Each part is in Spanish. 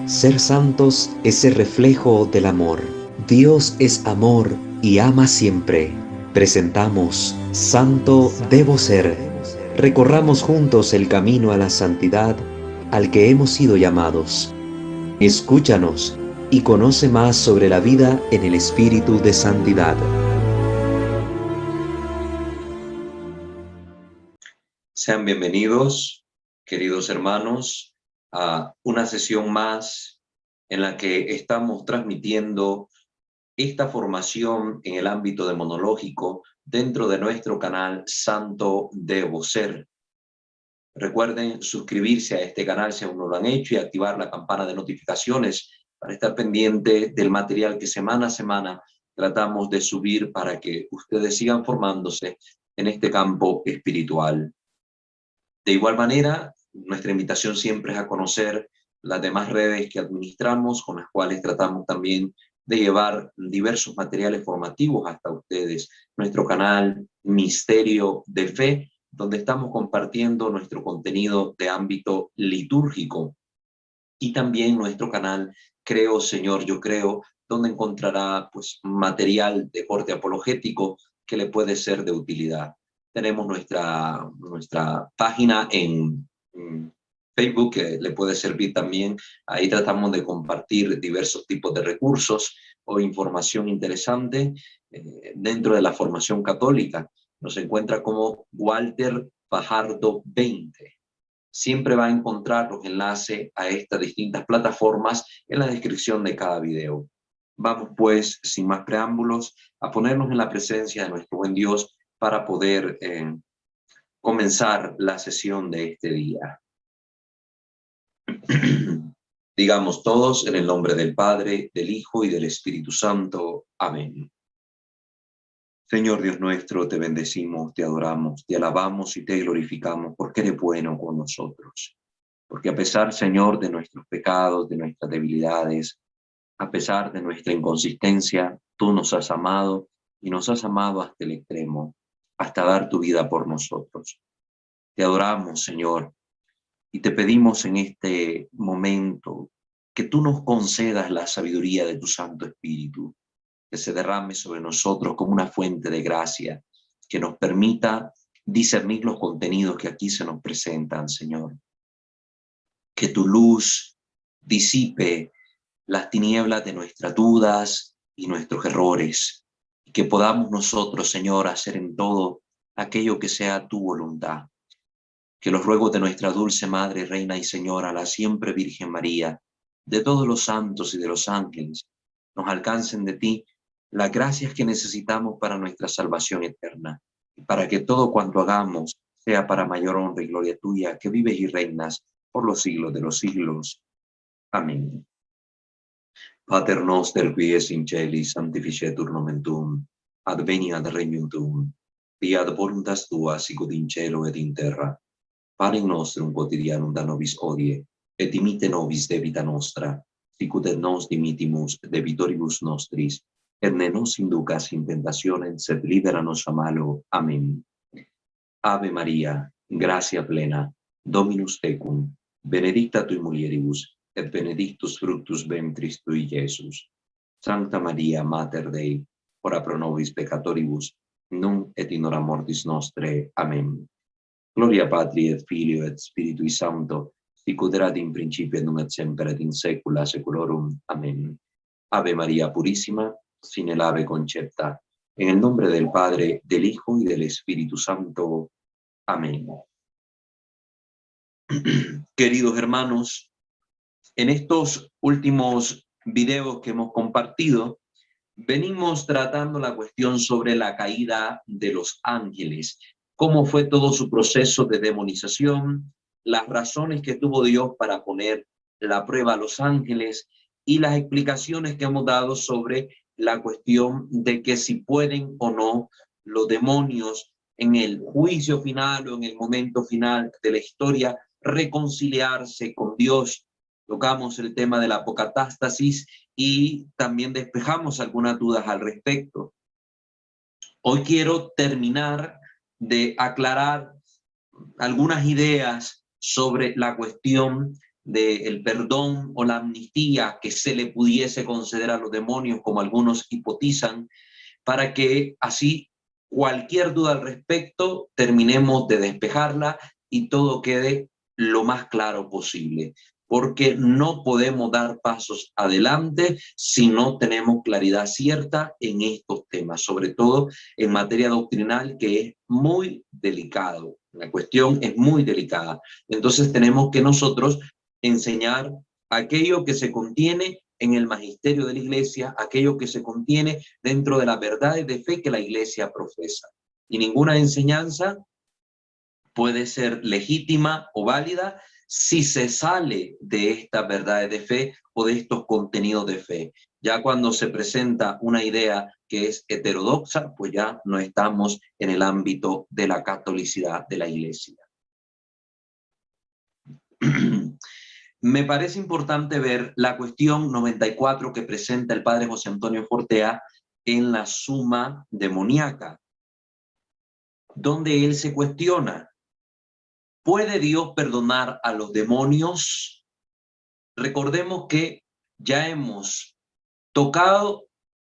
Ser santos es ser reflejo del amor. Dios es amor y ama siempre. Presentamos Santo Debo Ser. Recorramos juntos el camino a la santidad al que hemos sido llamados. Escúchanos y conoce más sobre la vida en el espíritu de santidad. Sean bienvenidos, queridos hermanos, a una sesión más en la que estamos transmitiendo esta formación en el ámbito demonológico dentro de nuestro canal Santo Debo Ser. Recuerden suscribirse a este canal si aún no lo han hecho y activar la campana de notificaciones para estar pendiente del material que semana a semana tratamos de subir para que ustedes sigan formándose en este campo espiritual. De igual manera, nuestra invitación siempre es a conocer las demás redes que administramos, con las cuales tratamos también de llevar diversos materiales formativos hasta ustedes. Nuestro canal Misterio de Fe, donde estamos compartiendo nuestro contenido de ámbito litúrgico. Y también nuestro canal Creo, Señor, Yo Creo, donde encontrará pues, material de corte apologético que le puede ser de utilidad. Tenemos nuestra página en Facebook que le puede servir también. Ahí tratamos de compartir diversos tipos de recursos o información interesante dentro de la formación católica. Nos encuentra como Walter Fajardo 20. Siempre va a encontrar los enlaces a estas distintas plataformas en la descripción de cada video. Vamos pues, sin más preámbulos, a ponernos en la presencia de nuestro buen Dios para poder comenzar la sesión de este día. Digamos todos en el nombre del Padre, del Hijo y del Espíritu Santo. Amén. Señor Dios nuestro, te bendecimos, te adoramos, te alabamos y te glorificamos porque eres bueno con nosotros. Porque a pesar, Señor, de nuestros pecados, de nuestras debilidades, a pesar de nuestra inconsistencia, tú nos has amado y nos has amado hasta el extremo, hasta dar tu vida por nosotros. Te adoramos, Señor, y te pedimos en este momento que tú nos concedas la sabiduría de tu Santo Espíritu, que se derrame sobre nosotros como una fuente de gracia, que nos permita discernir los contenidos que aquí se nos presentan, Señor. Que tu luz disipe las tinieblas de nuestras dudas y nuestros errores, y que podamos nosotros, Señor, hacer en todo aquello que sea tu voluntad. Que los ruegos de nuestra dulce Madre, Reina y Señora, la siempre Virgen María, de todos los santos y de los ángeles, nos alcancen de ti las gracias que necesitamos para nuestra salvación eterna, y para que todo cuanto hagamos sea para mayor honra y gloria tuya, que vives y reinas por los siglos de los siglos. Amén. Pater noster qui es in celis, sanctificetur nomen tuum, adveniat regnum tuum, fiat voluntas tua sicut in cielo et in terra. Panem nostrum quotidianum da nobis hodie, et dimitte nobis debita nostra, sicut et nos dimittimus debitoribus nostris, et ne nos inducas in tentationem, sed libera nos a malo. Amén. Ave Maria, gratia plena, Dominus tecum, benedicta tui mulieribus, et benedictus fructus ventris tui, Iesus. Sancta Maria, Mater Dei, ora pro nobis peccatoribus, nunc et in hora mortis nostre. Amén. Gloria Patri et Filio et Spiritui Sancto, sicut erat in principio et nunc et semper et in saecula saeculorum. Amén. Ave María Purísima, sin el ave concepta, en el nombre del Padre, del Hijo y del Espíritu Santo. Amén. Queridos hermanos, en estos últimos videos que hemos compartido, venimos tratando la cuestión sobre la caída de los ángeles, cómo fue todo su proceso de demonización, las razones que tuvo Dios para poner la prueba a los ángeles y las explicaciones que hemos dado sobre la cuestión de que si pueden o no los demonios en el juicio final o en el momento final de la historia reconciliarse con Dios. Tocamos el tema de la apocatástasis y también despejamos algunas dudas al respecto. Hoy quiero terminar de aclarar algunas ideas sobre la cuestión del perdón o la amnistía que se le pudiese conceder a los demonios, como algunos hipotizan, para que así cualquier duda al respecto terminemos de despejarla y todo quede lo más claro posible. Porque no podemos dar pasos adelante si no tenemos claridad cierta en estos temas, sobre todo en materia doctrinal, que es muy delicado. La cuestión es muy delicada. Entonces tenemos que nosotros enseñar aquello que se contiene en el magisterio de la Iglesia, aquello que se contiene dentro de las verdades de fe que la Iglesia profesa. Y ninguna enseñanza puede ser legítima o válida si se sale de estas verdades de fe o de estos contenidos de fe. Ya cuando se presenta una idea que es heterodoxa, pues ya no estamos en el ámbito de la catolicidad de la Iglesia. Me parece importante ver la cuestión 94 que presenta el padre José Antonio Fortea en la Suma Demoníaca, donde él se cuestiona: ¿puede Dios perdonar a los demonios? Recordemos que ya hemos tocado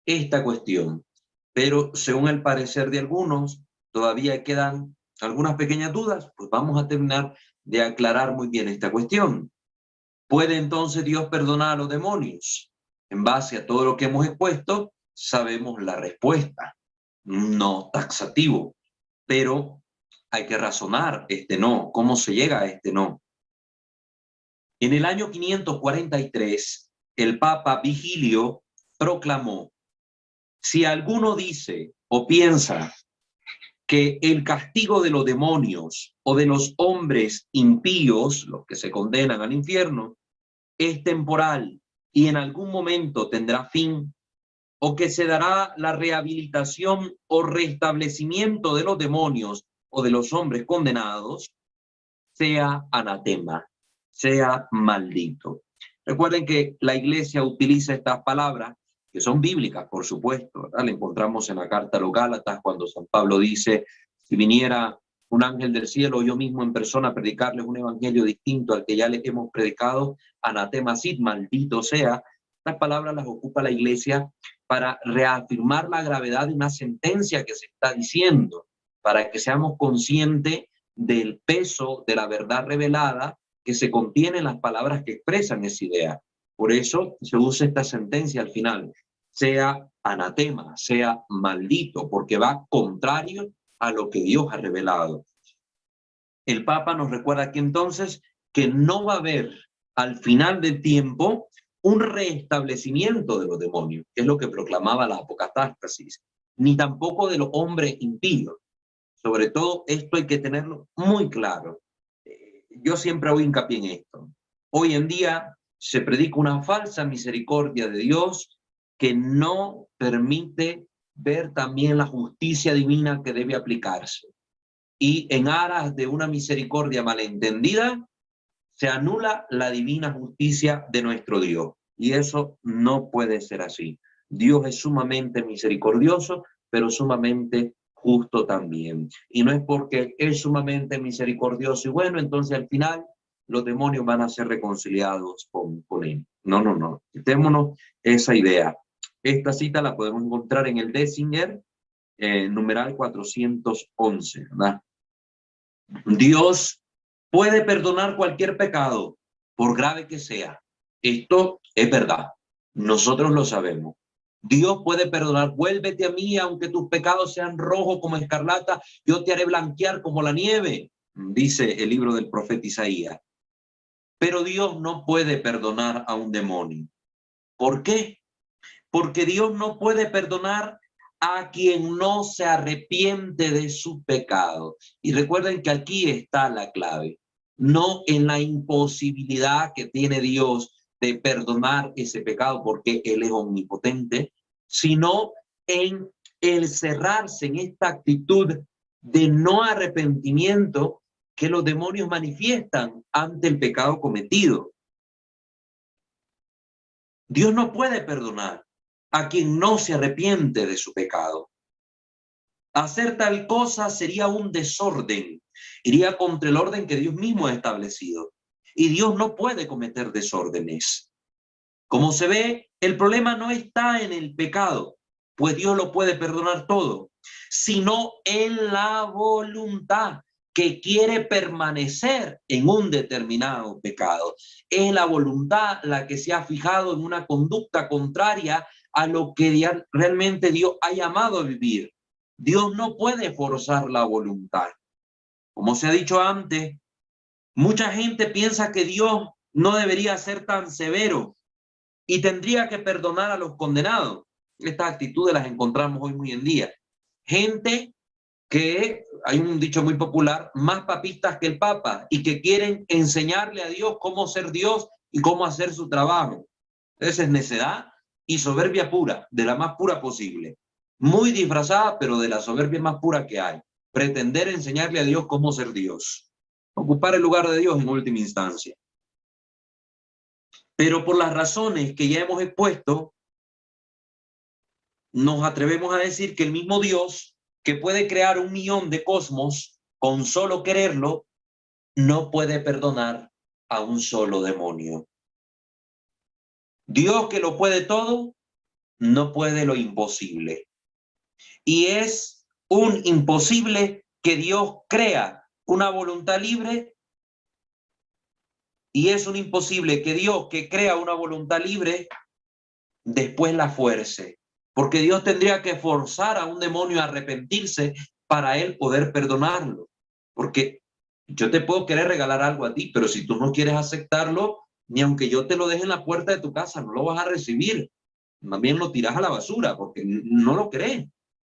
esta cuestión, pero según el parecer de algunos, todavía quedan algunas pequeñas dudas. Pues vamos a terminar de aclarar muy bien esta cuestión. ¿Puede entonces Dios perdonar a los demonios? En base a todo lo que hemos expuesto, sabemos la respuesta. No taxativo, pero hay que razonar este no. ¿Cómo se llega a este no? En el año 543, el Papa Vigilio proclamó: si alguno dice o piensa que el castigo de los demonios o de los hombres impíos, los que se condenan al infierno, es temporal y en algún momento tendrá fin, o que se dará la rehabilitación o restablecimiento de los demonios o de los hombres condenados, sea anatema, sea maldito. Recuerden que la Iglesia utiliza estas palabras, que son bíblicas, por supuesto, ¿verdad? La encontramos en la carta a los Gálatas, cuando San Pablo dice: si viniera un ángel del cielo, yo mismo en persona, a predicarles un evangelio distinto al que ya les hemos predicado, anatema sit, maldito sea. Estas palabras las ocupa la Iglesia para reafirmar la gravedad de una sentencia que se está diciendo, para que seamos conscientes del peso de la verdad revelada que se contiene en las palabras que expresan esa idea. Por eso se usa esta sentencia al final: sea anatema, sea maldito, porque va contrario a lo que Dios ha revelado. El Papa nos recuerda aquí entonces que no va a haber al final del tiempo un restablecimiento de los demonios, que es lo que proclamaba la apocatástasis, ni tampoco de los hombres impíos. Sobre todo esto hay que tenerlo muy claro. Yo siempre hago hincapié en esto. Hoy en día se predica una falsa misericordia de Dios que no permite ver también la justicia divina que debe aplicarse. Y en aras de una misericordia malentendida, se anula la divina justicia de nuestro Dios. Y eso no puede ser así. Dios es sumamente misericordioso, pero sumamente justo también. Y no es porque es sumamente misericordioso y bueno, entonces al final los demonios van a ser reconciliados con él. No, no, no. Quitémonos esa idea. Esta cita la podemos encontrar en el Dessinger, numeral 411, ¿verdad? Dios puede perdonar cualquier pecado, por grave que sea. Esto es verdad. Nosotros lo sabemos. Dios puede perdonar. Vuélvete a mí, aunque tus pecados sean rojos como escarlata, yo te haré blanquear como la nieve, dice el libro del profeta Isaías. Pero Dios no puede perdonar a un demonio. ¿Por qué? Porque Dios no puede perdonar a quien no se arrepiente de su pecado. Y recuerden que aquí está la clave, no en la imposibilidad que tiene Dios de perdonar ese pecado porque Él es omnipotente, sino en el cerrarse en esta actitud de no arrepentimiento que los demonios manifiestan ante el pecado cometido. Dios no puede perdonar a quien no se arrepiente de su pecado. Hacer tal cosa sería un desorden, iría contra el orden que Dios mismo ha establecido. y Dios no puede cometer desórdenes. Como se ve, el problema no está en el pecado, pues Dios lo puede perdonar todo, sino en la voluntad que quiere permanecer en un determinado pecado. Es la voluntad la que se ha fijado en una conducta contraria a lo que realmente Dios ha llamado a vivir. Dios no puede forzar la voluntad. Como se ha dicho antes, mucha gente piensa que Dios no debería ser tan severo y tendría que perdonar a los condenados. Estas actitudes las encontramos hoy muy en día. Gente que, hay un dicho muy popular, más papistas que el Papa, y que quieren enseñarle a Dios cómo ser Dios y cómo hacer su trabajo. Esa es necedad y soberbia pura, de la más pura posible. Muy disfrazada, pero de la soberbia más pura que hay. Pretender enseñarle a Dios cómo ser Dios. Ocupar el lugar de Dios en última instancia. Pero por las razones que ya hemos expuesto, nos atrevemos a decir que el mismo Dios, que puede crear 1 millón de cosmos con solo quererlo, no puede perdonar a un solo demonio. Dios, que lo puede todo, no puede lo imposible. Y es un imposible que Dios crea una voluntad libre, y es un imposible que Dios, que crea una voluntad libre, después la fuerce. Porque Dios tendría que forzar a un demonio a arrepentirse para él poder perdonarlo. Porque yo te puedo querer regalar algo a ti, pero si tú no quieres aceptarlo, ni aunque yo te lo deje en la puerta de tu casa, no lo vas a recibir. Más bien lo tiras a la basura porque no lo crees.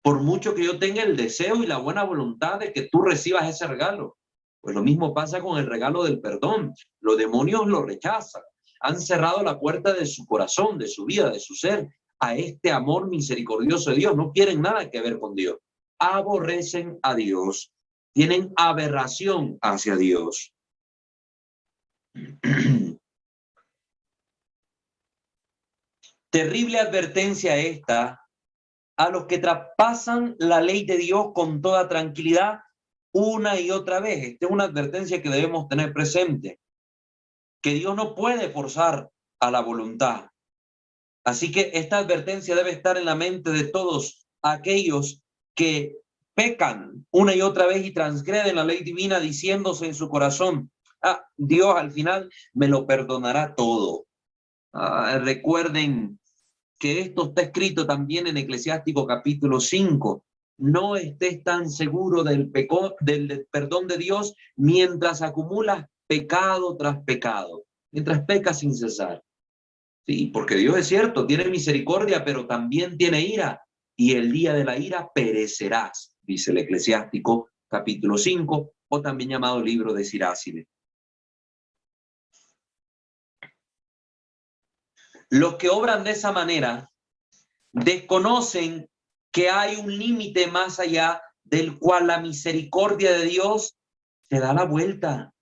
Por mucho que yo tenga el deseo y la buena voluntad de que tú recibas ese regalo. Pues lo mismo pasa con el regalo del perdón. Los demonios lo rechazan. Han cerrado la puerta de su corazón, de su vida, de su ser, a este amor misericordioso de Dios. No quieren nada que ver con Dios. Aborrecen a Dios. Tienen aberración hacia Dios. Terrible advertencia esta a los que traspasan la ley de Dios con toda tranquilidad una y otra vez. Esta es una advertencia que debemos tener presente, que Dios no puede forzar a la voluntad. Así que esta advertencia debe estar en la mente de todos aquellos que pecan una y otra vez y transgreden la ley divina diciéndose en su corazón, Dios al final me lo perdonará todo. Recuerden que esto está escrito también en Eclesiástico capítulo 5. No estés tan seguro del perdón de Dios mientras acumulas pecado tras pecado, mientras pecas sin cesar. Sí, porque Dios es cierto, tiene misericordia, pero también tiene ira, y el día de la ira perecerás, dice el Eclesiástico capítulo 5, o también llamado libro de Siracide. Los que obran de esa manera desconocen que hay un límite más allá del cual la misericordia de Dios se da la vuelta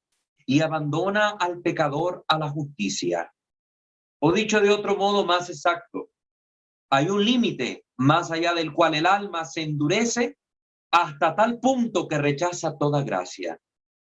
y abandona al pecador a la justicia. O dicho de otro modo más exacto, hay un límite más allá del cual el alma se endurece hasta tal punto que rechaza toda gracia.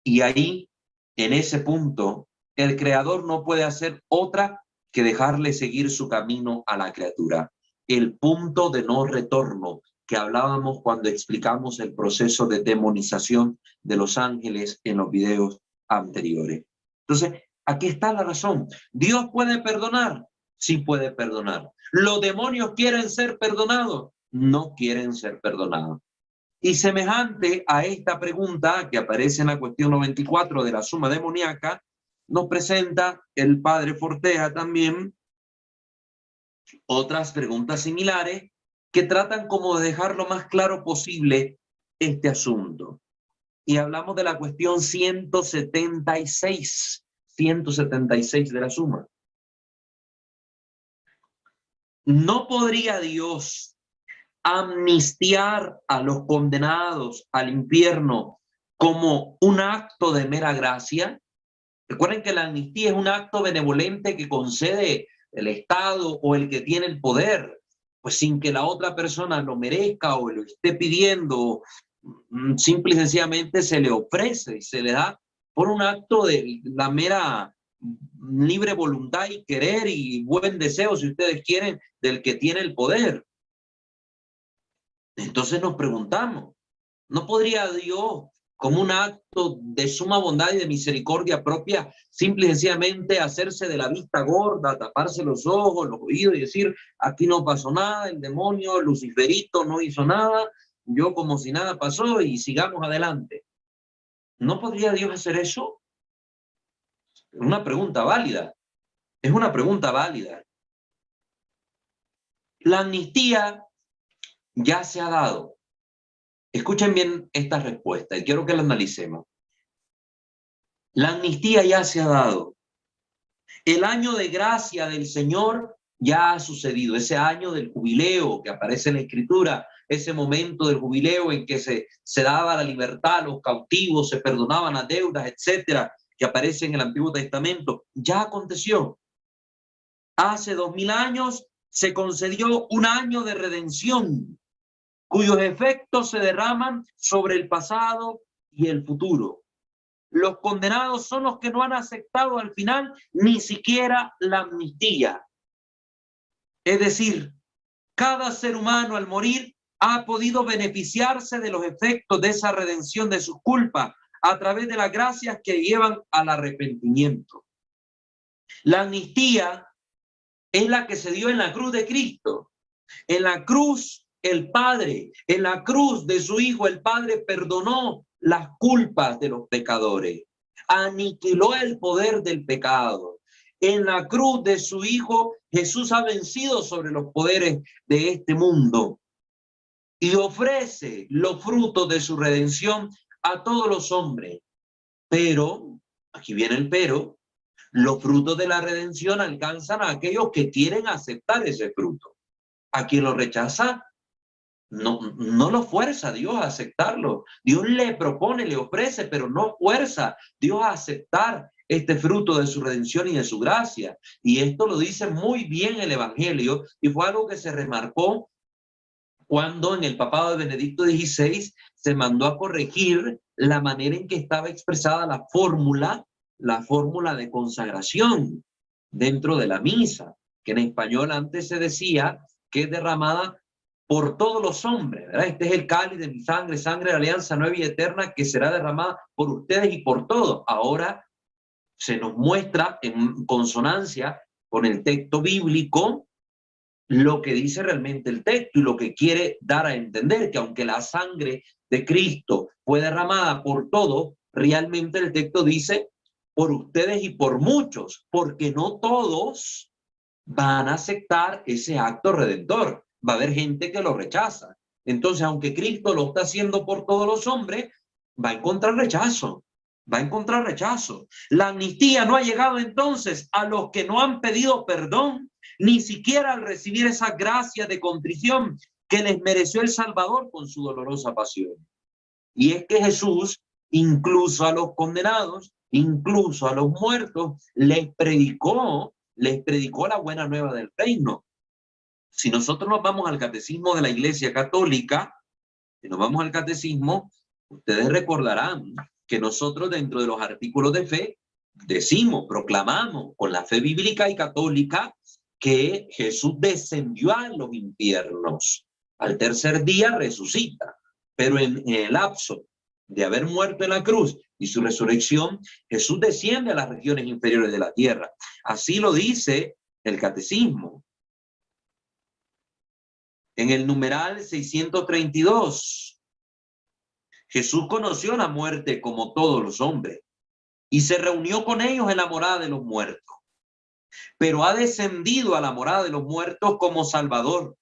Y ahí, en ese punto, el Creador no puede hacer otra que dejarle seguir su camino a la criatura. El punto de no retorno que hablábamos cuando explicamos el proceso de demonización de los ángeles en los videos anteriores. Entonces, aquí está la razón. ¿Dios puede perdonar? Sí puede perdonar. ¿Los demonios quieren ser perdonados? No quieren ser perdonados. Y semejante a esta pregunta que aparece en la cuestión 94 de la Suma Demoníaca, nos presenta el padre Fortea también otras preguntas similares que tratan como de dejar lo más claro posible este asunto. Y hablamos de la cuestión 176 de la Suma. ¿No podría Dios amnistiar a los condenados al infierno como un acto de mera gracia? Recuerden que la amnistía es un acto benevolente que concede el Estado o el que tiene el poder, pues sin que la otra persona lo merezca o lo esté pidiendo, simple y sencillamente se le ofrece y se le da por un acto de la mera libre voluntad y querer y buen deseo, si ustedes quieren, del que tiene el poder. Entonces nos preguntamos, ¿no podría Dios, como un acto de suma bondad y de misericordia propia, simple y sencillamente hacerse de la vista gorda, taparse los ojos, los oídos y decir, aquí no pasó nada, el demonio, Luciferito no hizo nada, yo como si nada pasó y sigamos adelante? ¿No podría Dios hacer eso? Es una pregunta válida. Es una pregunta válida. La amnistía ya se ha dado. Escuchen bien esta respuesta y quiero que la analicemos. La amnistía ya se ha dado. El año de gracia del Señor ya ha sucedido. Ese año del jubileo que aparece en la Escritura, ese momento del jubileo en que se daba la libertad a los cautivos, se perdonaban las deudas, etcétera, que aparece en el Antiguo Testamento, ya aconteció. Hace 2000 años se concedió un año de redención, cuyos efectos se derraman sobre el pasado y el futuro. Los condenados son los que no han aceptado al final ni siquiera la amnistía. Es decir, cada ser humano al morir ha podido beneficiarse de los efectos de esa redención de sus culpas a través de las gracias que llevan al arrepentimiento. La amnistía es la que se dio en la cruz de Cristo. En la cruz, el Padre, en la cruz de su Hijo, el Padre perdonó las culpas de los pecadores, aniquiló el poder del pecado. En la cruz de su Hijo, Jesús ha vencido sobre los poderes de este mundo y ofrece los frutos de su redención a todos los hombres. Pero, aquí viene el pero, los frutos de la redención alcanzan a aquellos que quieren aceptar ese fruto. A quien lo rechaza, no lo fuerza Dios a aceptarlo. Dios le propone, le ofrece, pero no fuerza Dios a aceptar este fruto de su redención y de su gracia. Y esto lo dice muy bien el Evangelio y fue algo que se remarcó cuando en el papado de Benedicto XVI se mandó a corregir la manera en que estaba expresada la fórmula de consagración dentro de la misa, que en español antes se decía que es derramada por todos los hombres, ¿verdad? Este es el cáliz de mi sangre, sangre de la alianza nueva y eterna, que será derramada por ustedes y por todos. Ahora se nos muestra en consonancia con el texto bíblico lo que dice realmente el texto y lo que quiere dar a entender, que aunque la sangre de Cristo fue derramada por todos, realmente el texto dice por ustedes y por muchos, porque no todos van a aceptar ese acto redentor. Va a haber gente que lo rechaza. Entonces, aunque Cristo lo está haciendo por todos los hombres, va a encontrar rechazo. Va a encontrar rechazo. La amnistía no ha llegado entonces a los que no han pedido perdón, ni siquiera al recibir esa gracia de contrición que les mereció el Salvador con su dolorosa pasión. Y es que Jesús, incluso a los condenados, incluso a los muertos, les predicó la buena nueva del reino. Si nosotros nos vamos al catecismo de la Iglesia Católica, si nos vamos al catecismo, ustedes recordarán que nosotros dentro de los artículos de fe decimos, proclamamos con la fe bíblica y católica que Jesús descendió a los infiernos. Al tercer día resucita, pero en el lapso de haber muerto en la cruz y su resurrección, Jesús desciende a las regiones inferiores de la tierra. Así lo dice el catecismo. En el numeral 632, Jesús conoció la muerte como todos los hombres y se reunió con ellos en la morada de los muertos, pero ha descendido a la morada de los muertos como Salvador,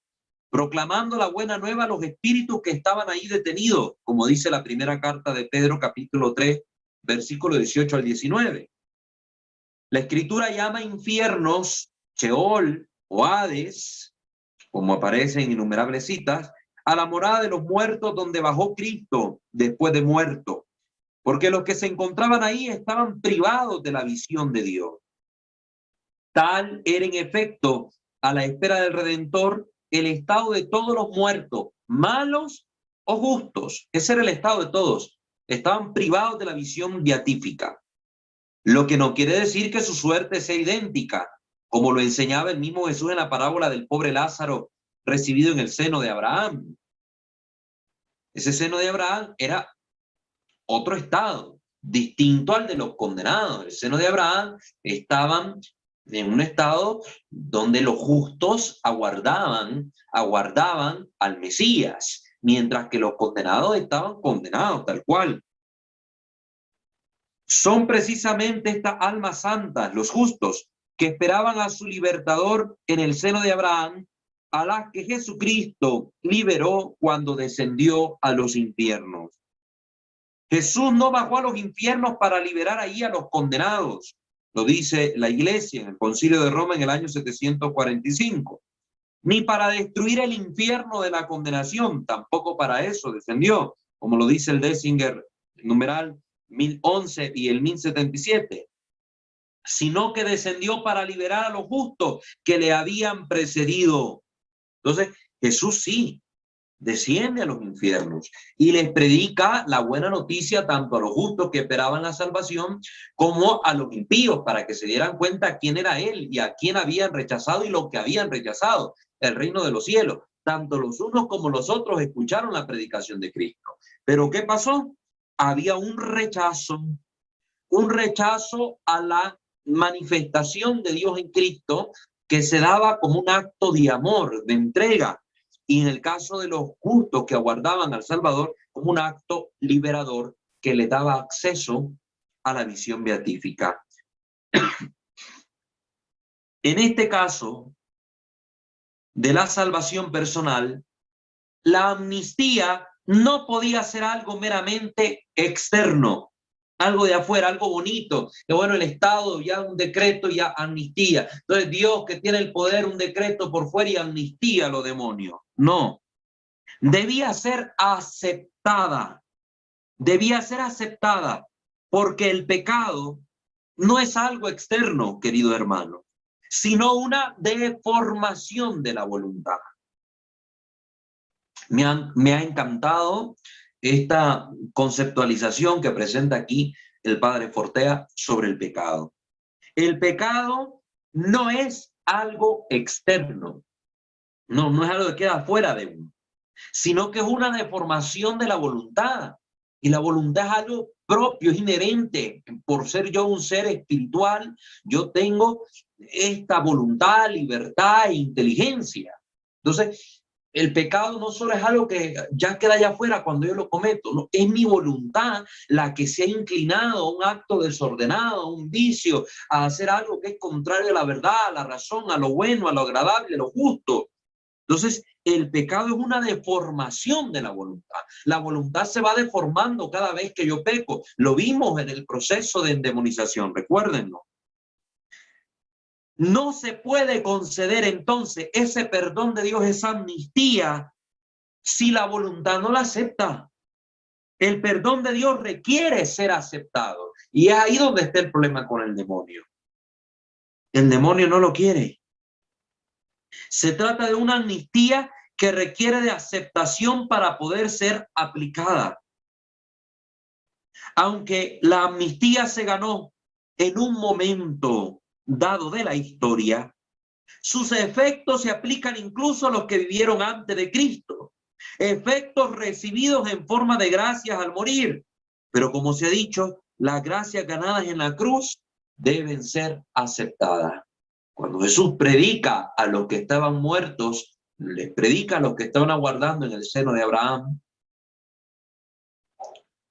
proclamando la buena nueva a los espíritus que estaban ahí detenidos, como dice la primera carta de Pedro, capítulo 3, versículo 18 al 19. La Escritura llama infiernos, Sheol o Hades, como aparece en innumerables citas, a la morada de los muertos donde bajó Cristo después de muerto, porque los que se encontraban ahí estaban privados de la visión de Dios. Tal era en efecto, a la espera del Redentor, el estado de todos los muertos, malos o justos. Ese era el estado de todos. Estaban privados de la visión beatífica. Lo que no quiere decir que su suerte sea idéntica, como lo enseñaba el mismo Jesús en la parábola del pobre Lázaro recibido en el seno de Abraham. Ese seno de Abraham era otro estado, distinto al de los condenados. El seno de Abraham estaban en un estado donde los justos aguardaban al Mesías, mientras que los condenados estaban condenados tal cual. Son precisamente estas almas santas, los justos, que esperaban a su libertador en el seno de Abraham, a las que Jesucristo liberó cuando descendió a los infiernos. Jesús no bajó a los infiernos para liberar ahí a los condenados, lo dice la Iglesia en el Concilio de Roma en el año 745, ni para destruir el infierno de la condenación, tampoco para eso descendió, como lo dice el Dessinger, numeral 1011 y el 1077, sino que descendió para liberar a los justos que le habían precedido. Entonces, Jesús sí desciende a los infiernos y les predica la buena noticia tanto a los justos que esperaban la salvación como a los impíos, para que se dieran cuenta quién era él y a quién habían rechazado y lo que habían rechazado, el reino de los cielos. Tanto los unos como los otros escucharon la predicación de Cristo. Pero ¿qué pasó? Había un rechazo a la manifestación de Dios en Cristo, que se daba como un acto de amor, de entrega, y en el caso de los justos que aguardaban al Salvador, como un acto liberador que le daba acceso a la visión beatífica. En este caso de la salvación personal, la amnistía no podía ser algo meramente externo, algo de afuera, algo bonito, que bueno, el Estado ya un decreto, ya amnistía. Entonces Dios, que tiene el poder, un decreto por fuera y amnistía a los demonios. No, debía ser aceptada, porque el pecado no es algo externo, querido hermano, sino una deformación de la voluntad. Me ha encantado esta conceptualización que presenta aquí el padre Fortea sobre el pecado. El pecado no es algo externo, no es algo que queda fuera de uno, sino que es una deformación de la voluntad. Y la voluntad es algo propio, es inherente. Por ser yo un ser espiritual, yo tengo esta voluntad, libertad e inteligencia. Entonces, el pecado no solo es algo que ya queda allá afuera cuando yo lo cometo, no, es mi voluntad la que se ha inclinado a un acto desordenado, a un vicio, a hacer algo que es contrario a la verdad, a la razón, a lo bueno, a lo agradable, a lo justo. Entonces, el pecado es una deformación de la voluntad. La voluntad se va deformando cada vez que yo peco. Lo vimos en el proceso de endemonización, recuérdenlo. No se puede conceder entonces ese perdón de Dios, esa amnistía, si la voluntad no la acepta. El perdón de Dios requiere ser aceptado. Y es ahí donde está el problema con el demonio. El demonio no lo quiere. Se trata de una amnistía que requiere de aceptación para poder ser aplicada. Aunque la amnistía se ganó en un momento dado de la historia, sus efectos se aplican incluso a los que vivieron antes de Cristo. Efectos recibidos en forma de gracias al morir. Pero como se ha dicho, las gracias ganadas en la cruz deben ser aceptadas. Cuando Jesús predica a los que estaban muertos, les predica a los que estaban aguardando en el seno de Abraham,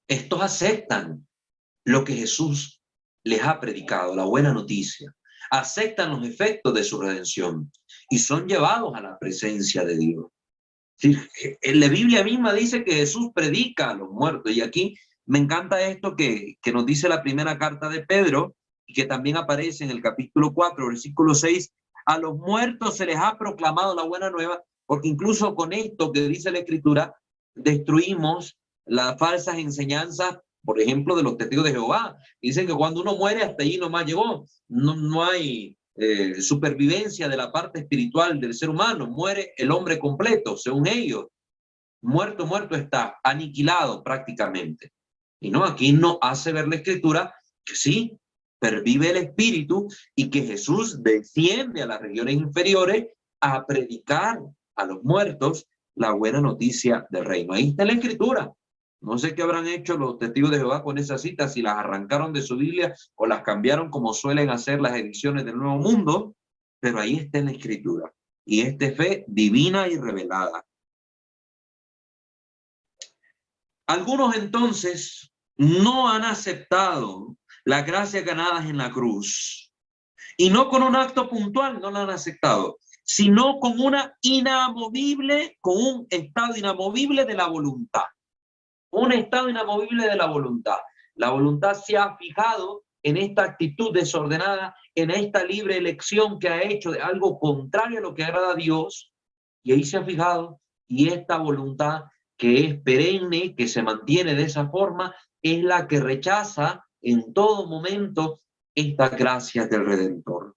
estos aceptan lo que Jesús les ha predicado, la buena noticia. Aceptan los efectos de su redención y son llevados a la presencia de Dios. La Biblia misma dice que Jesús predica a los muertos, y aquí me encanta esto que nos dice la primera carta de Pedro, y que también aparece en el capítulo 4, versículo 6, a los muertos se les ha proclamado la buena nueva, porque incluso con esto que dice la Escritura, destruimos las falsas enseñanzas, por ejemplo, de los testigos de Jehová. Dicen que cuando uno muere, hasta ahí nomás llegó. No hay supervivencia de la parte espiritual del ser humano. Muere el hombre completo, según ellos. Muerto está, aniquilado prácticamente. Y no, aquí no hace ver la Escritura que sí, pervive el Espíritu y que Jesús desciende a las regiones inferiores a predicar a los muertos la buena noticia del reino. Ahí está la Escritura. No sé qué habrán hecho los testigos de Jehová con esas citas, si las arrancaron de su Biblia o las cambiaron como suelen hacer las ediciones del Nuevo Mundo, pero ahí está en la Escritura. Y esta es fe divina y revelada. Algunos entonces no han aceptado las gracias ganadas en la cruz. Y no con un acto puntual, no la han aceptado, sino con una inamovible, con un estado inamovible de la voluntad. Un estado inamovible de la voluntad. La voluntad se ha fijado en esta actitud desordenada, en esta libre elección que ha hecho de algo contrario a lo que agrada a Dios, y ahí se ha fijado, y esta voluntad que es perenne, que se mantiene de esa forma, es la que rechaza en todo momento estas gracias del Redentor.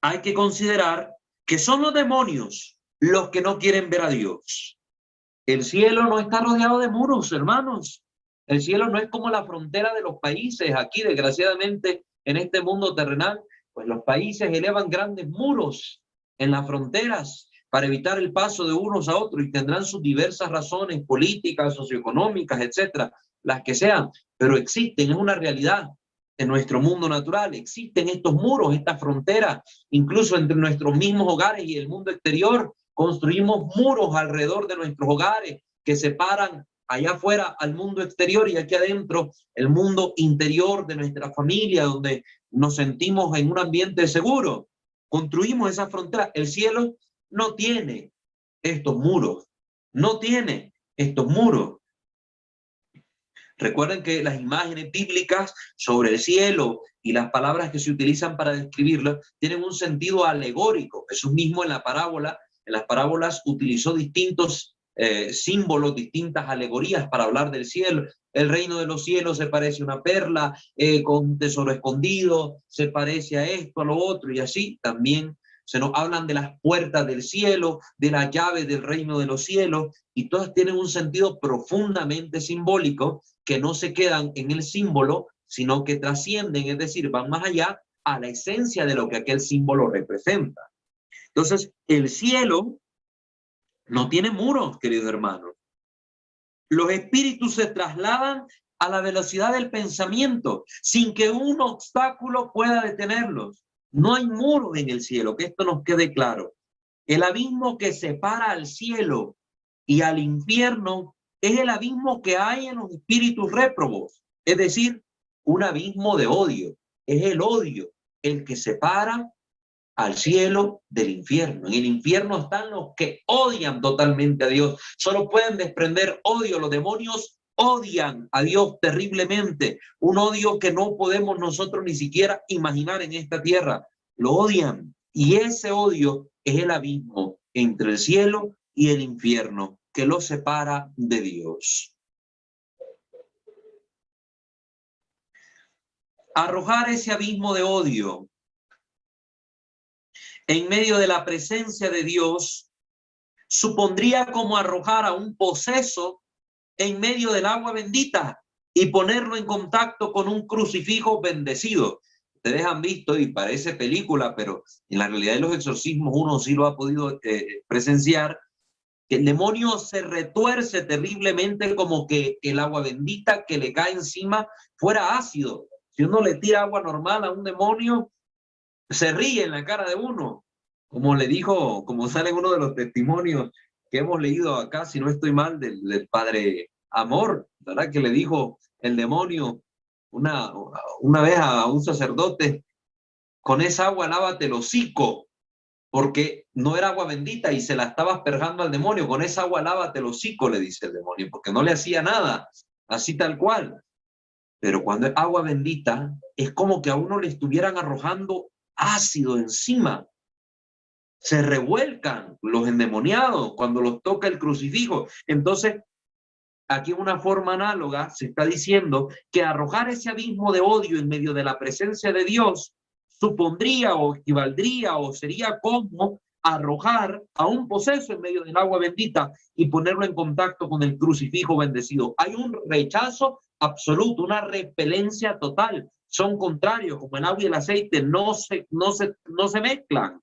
Hay que considerar que son los demonios los que no quieren ver a Dios. El cielo no está rodeado de muros, hermanos. El cielo no es como la frontera de los países. Aquí, desgraciadamente, en este mundo terrenal, pues los países elevan grandes muros en las fronteras para evitar el paso de unos a otros, y tendrán sus diversas razones políticas, socioeconómicas, etcétera, las que sean, pero existen, es una realidad en nuestro mundo natural. Existen estos muros, estas fronteras, incluso entre nuestros mismos hogares y el mundo exterior. Construimos muros alrededor de nuestros hogares que separan allá afuera al mundo exterior y aquí adentro el mundo interior de nuestra familia, donde nos sentimos en un ambiente seguro. Construimos esa frontera. El cielo no tiene estos muros, no tiene estos muros. Recuerden que las imágenes bíblicas sobre el cielo y las palabras que se utilizan para describirlo tienen un sentido alegórico. Jesús mismo en las parábolas utilizó distintos símbolos, distintas alegorías para hablar del cielo. El reino de los cielos se parece a una perla con un tesoro escondido, se parece a esto, a lo otro, y así también se nos hablan de las puertas del cielo, de las llaves del reino de los cielos, y todas tienen un sentido profundamente simbólico, que no se quedan en el símbolo, sino que trascienden, es decir, van más allá a la esencia de lo que aquel símbolo representa. Entonces, el cielo no tiene muros, queridos hermanos. Los espíritus se trasladan a la velocidad del pensamiento, sin que un obstáculo pueda detenerlos. No hay muros en el cielo, que esto nos quede claro. El abismo que separa al cielo y al infierno es el abismo que hay en los espíritus réprobos, es decir, un abismo de odio. Es el odio el que separa al cielo del infierno. En el infierno están los que odian totalmente a Dios. Solo pueden desprender odio. Los demonios odian a Dios terriblemente. Un odio que no podemos nosotros ni siquiera imaginar en esta tierra. Lo odian. Y ese odio es el abismo entre el cielo y el infierno que los separa de Dios. Arrojar ese abismo de odio en medio de la presencia de Dios supondría como arrojar a un poseso en medio del agua bendita y ponerlo en contacto con un crucifijo bendecido. Ustedes han visto, y parece película, pero en la realidad de los exorcismos uno sí lo ha podido presenciar, que el demonio se retuerce terriblemente, como que el agua bendita que le cae encima fuera ácido. Si uno le tira agua normal a un demonio, se ríe en la cara de uno, como le dijo, como sale en uno de los testimonios que hemos leído acá, si no estoy mal, del padre Amor, ¿verdad? Que le dijo el demonio una vez a un sacerdote: con esa agua lávate el hocico, porque no era agua bendita y se la estaba asperjando al demonio. Con esa agua lávate el hocico, le dice el demonio, porque no le hacía nada, así tal cual. Pero cuando es agua bendita, es como que a uno le estuvieran arrojando ácido encima. Se revuelcan los endemoniados cuando los toca el crucifijo. Entonces, aquí en una forma análoga se está diciendo que arrojar ese abismo de odio en medio de la presencia de Dios supondría o equivaldría o sería como arrojar a un poseso en medio del agua bendita y ponerlo en contacto con el crucifijo bendecido. Hay un rechazo absoluto, una repelencia total. Son contrarios, como el agua y el aceite, no se mezclan.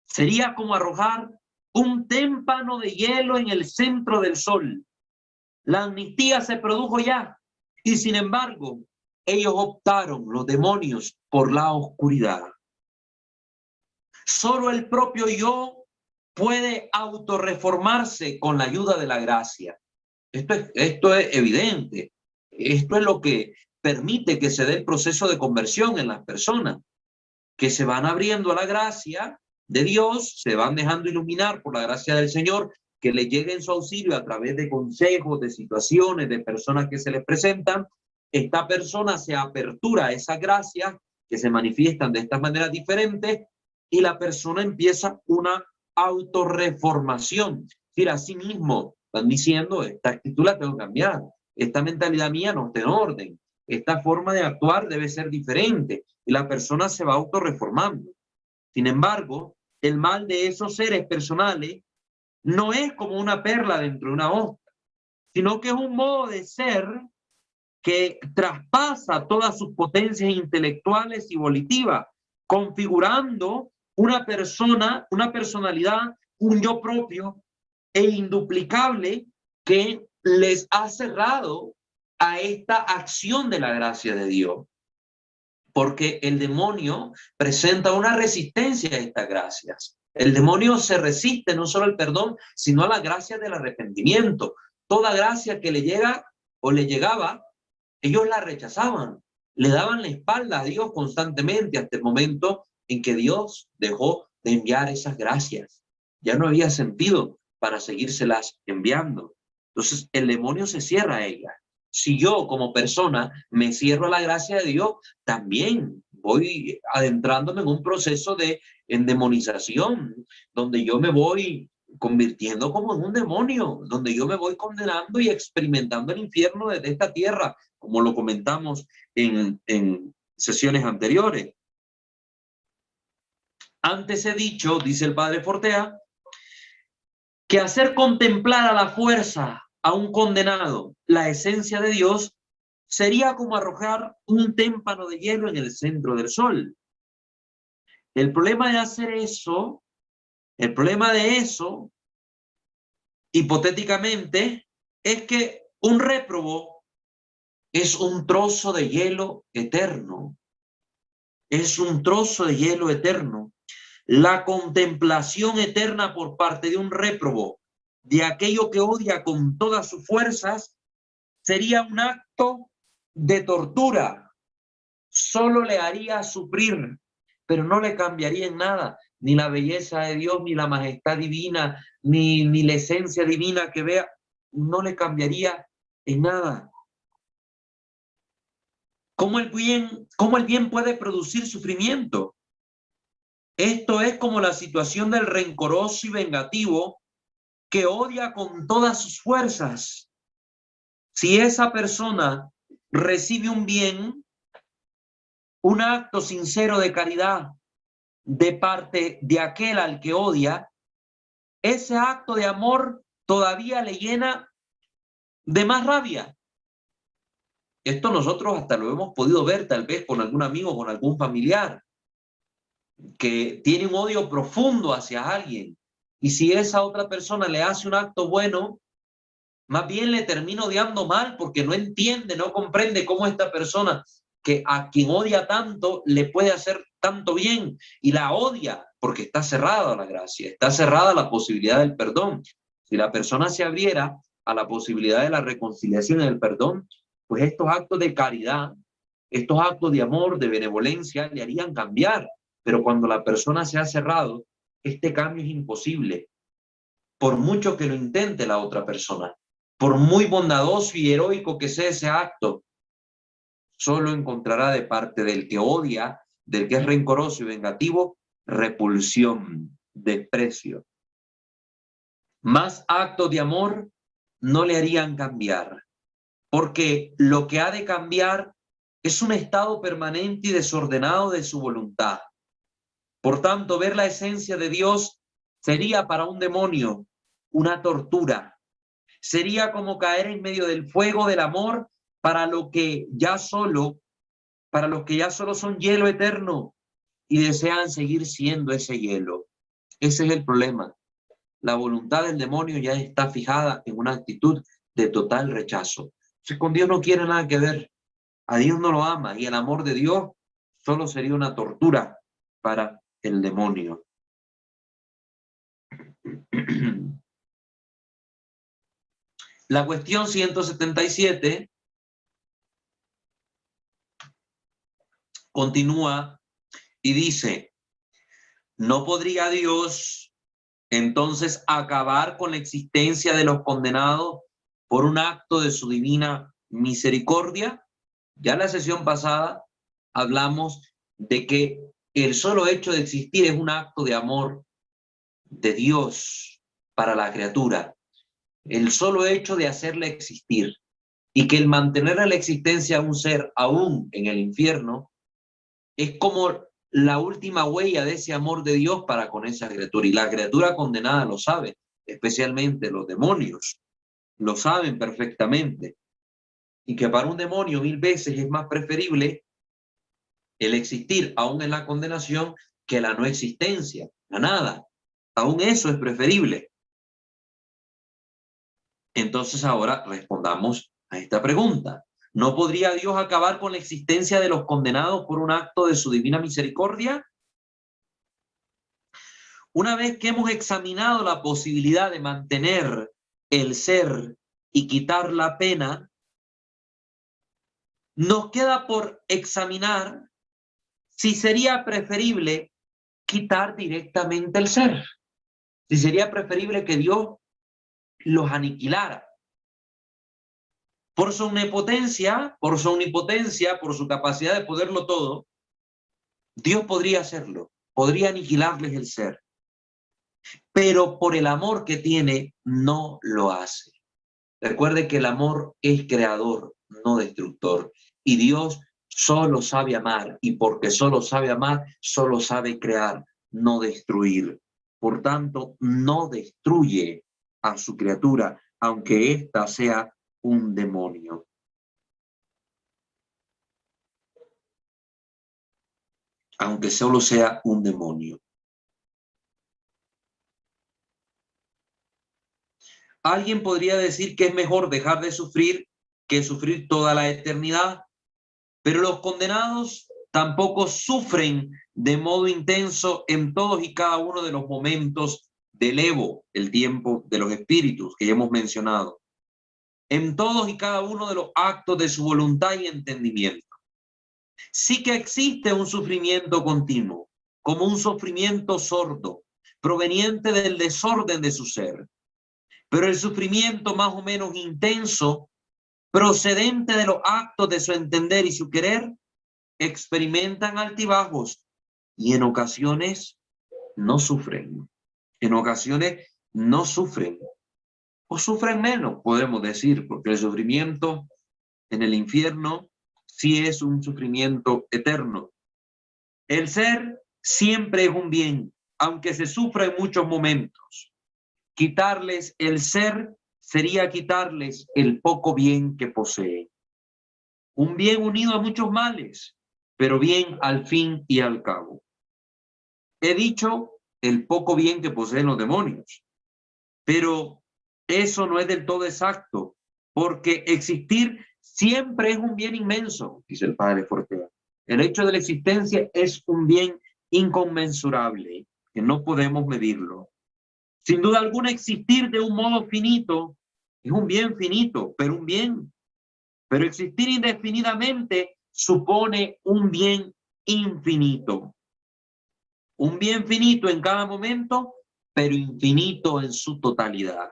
Sería como arrojar un témpano de hielo en el centro del sol. La amnistía se produjo ya, y sin embargo, ellos optaron, los demonios, por la oscuridad. Solo el propio yo puede autorreformarse con la ayuda de la gracia. Esto es evidente. Esto es lo que permite que se dé el proceso de conversión en las personas, que se van abriendo a la gracia de Dios, se van dejando iluminar por la gracia del Señor, que le llegue en su auxilio a través de consejos, de situaciones, de personas que se les presentan. Esta persona se apertura a esa gracia que se manifiestan de estas maneras diferentes y la persona empieza una autorreformación. Es decir, a sí mismo están diciendo, esta actitud la tengo que cambiar, esta mentalidad mía no está en orden, esta forma de actuar debe ser diferente, y la persona se va autorreformando. Sin embargo, el mal de esos seres personales no es como una perla dentro de una ostra, sino que es un modo de ser que traspasa todas sus potencias intelectuales y volitivas, configurando una persona, una personalidad, un yo propio e induplicable que les ha cerrado a esta acción de la gracia de Dios. Porque el demonio presenta una resistencia a estas gracias. El demonio se resiste no solo al perdón, sino a la gracia del arrepentimiento. Toda gracia que le llega o le llegaba, ellos la rechazaban, le daban la espalda a Dios constantemente hasta el momento en que Dios dejó de enviar esas gracias. Ya no había sentido para seguírselas enviando. Entonces el demonio se cierra a ella. Si yo como persona me cierro a la gracia de Dios, también voy adentrándome en un proceso de endemonización, donde yo me voy convirtiendo como en un demonio, donde yo me voy condenando y experimentando el infierno desde esta tierra, como lo comentamos en sesiones anteriores. Antes he dicho, dice el padre Fortea, que hacer contemplar a la fuerza a un condenado la esencia de Dios sería como arrojar un témpano de hielo en el centro del sol. El problema de hacer eso, el problema de eso, hipotéticamente, es que un réprobo es un trozo de hielo eterno. Es un trozo de hielo eterno. La contemplación eterna por parte de un réprobo de aquello que odia con todas sus fuerzas sería un acto de tortura. Solo le haría sufrir, pero no le cambiaría en nada, ni la belleza de Dios, ni la majestad divina, ni la esencia divina que vea, no le cambiaría en nada. ¿Cómo el bien puede producir sufrimiento? Esto es como la situación del rencoroso y vengativo que odia con todas sus fuerzas. Si esa persona recibe un bien, un acto sincero de caridad de parte de aquel al que odia, ese acto de amor todavía le llena de más rabia. Esto nosotros hasta lo hemos podido ver tal vez con algún amigo, con algún familiar, que tiene un odio profundo hacia alguien. Y si esa otra persona le hace un acto bueno, más bien le termina odiando mal porque no entiende, no comprende cómo esta persona que a quien odia tanto le puede hacer tanto bien y la odia porque está cerrada a la gracia, está cerrada a la posibilidad del perdón. Si la persona se abriera a la posibilidad de la reconciliación y del perdón, pues estos actos de caridad, estos actos de amor, de benevolencia, le harían cambiar. Pero cuando la persona se ha cerrado, este cambio es imposible, por mucho que lo intente la otra persona. Por muy bondadoso y heroico que sea ese acto, solo encontrará de parte del que odia, del que es rencoroso y vengativo, repulsión, desprecio. Más actos de amor no le harían cambiar, porque lo que ha de cambiar es un estado permanente y desordenado de su voluntad. Por tanto, ver la esencia de Dios sería para un demonio una tortura. sería como caer en medio del fuego del amor para los que ya solo son hielo eterno y desean seguir siendo ese hielo. Ese es el problema. La voluntad del demonio ya está fijada en una actitud de total rechazo. Entonces, con Dios no quiere nada que ver. A Dios no lo ama y el amor de Dios solo sería una tortura para el demonio. La cuestión 177 continúa y dice, ¿no podría Dios entonces acabar con la existencia de los condenados por un acto de su divina misericordia? Ya en la sesión pasada hablamos de que el solo hecho de existir es un acto de amor de Dios para la criatura. El solo hecho de hacerle existir y que el mantener a la existencia a un ser aún en el infierno es como la última huella de ese amor de Dios para con esa criatura. Y la criatura condenada lo sabe, especialmente los demonios, lo saben perfectamente. Y que para un demonio 1000 veces es más preferible el existir aún en la condenación que la no existencia, la nada. Aún eso es preferible. Entonces ahora respondamos a esta pregunta. ¿No podría Dios acabar con la existencia de los condenados por un acto de su divina misericordia? Una vez que hemos examinado la posibilidad de mantener el ser y quitar la pena, nos queda por examinar si sería preferible quitar directamente el ser, si sería preferible que Dios los aniquilara. Por su omnipotencia, por su capacidad de poderlo todo, Dios podría hacerlo, podría aniquilarles el ser, pero por el amor que tiene, no lo hace. Recuerde que el amor es creador, no destructor, y Dios solo sabe amar, y porque solo sabe amar, solo sabe crear, no destruir. Por tanto, no destruye a su criatura, aunque ésta sea un demonio. Aunque solo sea un demonio. Alguien podría decir que es mejor dejar de sufrir que sufrir toda la eternidad, pero los condenados tampoco sufren de modo intenso en todos y cada uno de los momentos del Evo, el tiempo de los espíritus que ya hemos mencionado, en todos y cada uno de los actos de su voluntad y entendimiento. Sí que existe un sufrimiento continuo, como un sufrimiento sordo, proveniente del desorden de su ser, pero el sufrimiento más o menos intenso, procedente de los actos de su entender y su querer, experimentan altibajos y en ocasiones no sufren. En ocasiones no sufren o sufren menos, podemos decir, porque el sufrimiento en el infierno sí es un sufrimiento eterno. El ser siempre es un bien, aunque se sufra en muchos momentos. Quitarles el ser sería quitarles el poco bien que poseen. Un bien unido a muchos males, pero bien al fin y al cabo. He dicho el poco bien que poseen los demonios, pero eso no es del todo exacto, porque existir siempre es un bien inmenso, dice el padre Fortea. El hecho de la existencia es un bien inconmensurable, que no podemos medirlo. Sin duda alguna, existir de un modo finito es un bien finito, pero un bien. Pero existir indefinidamente supone un bien infinito. Un bien finito en cada momento, pero infinito en su totalidad.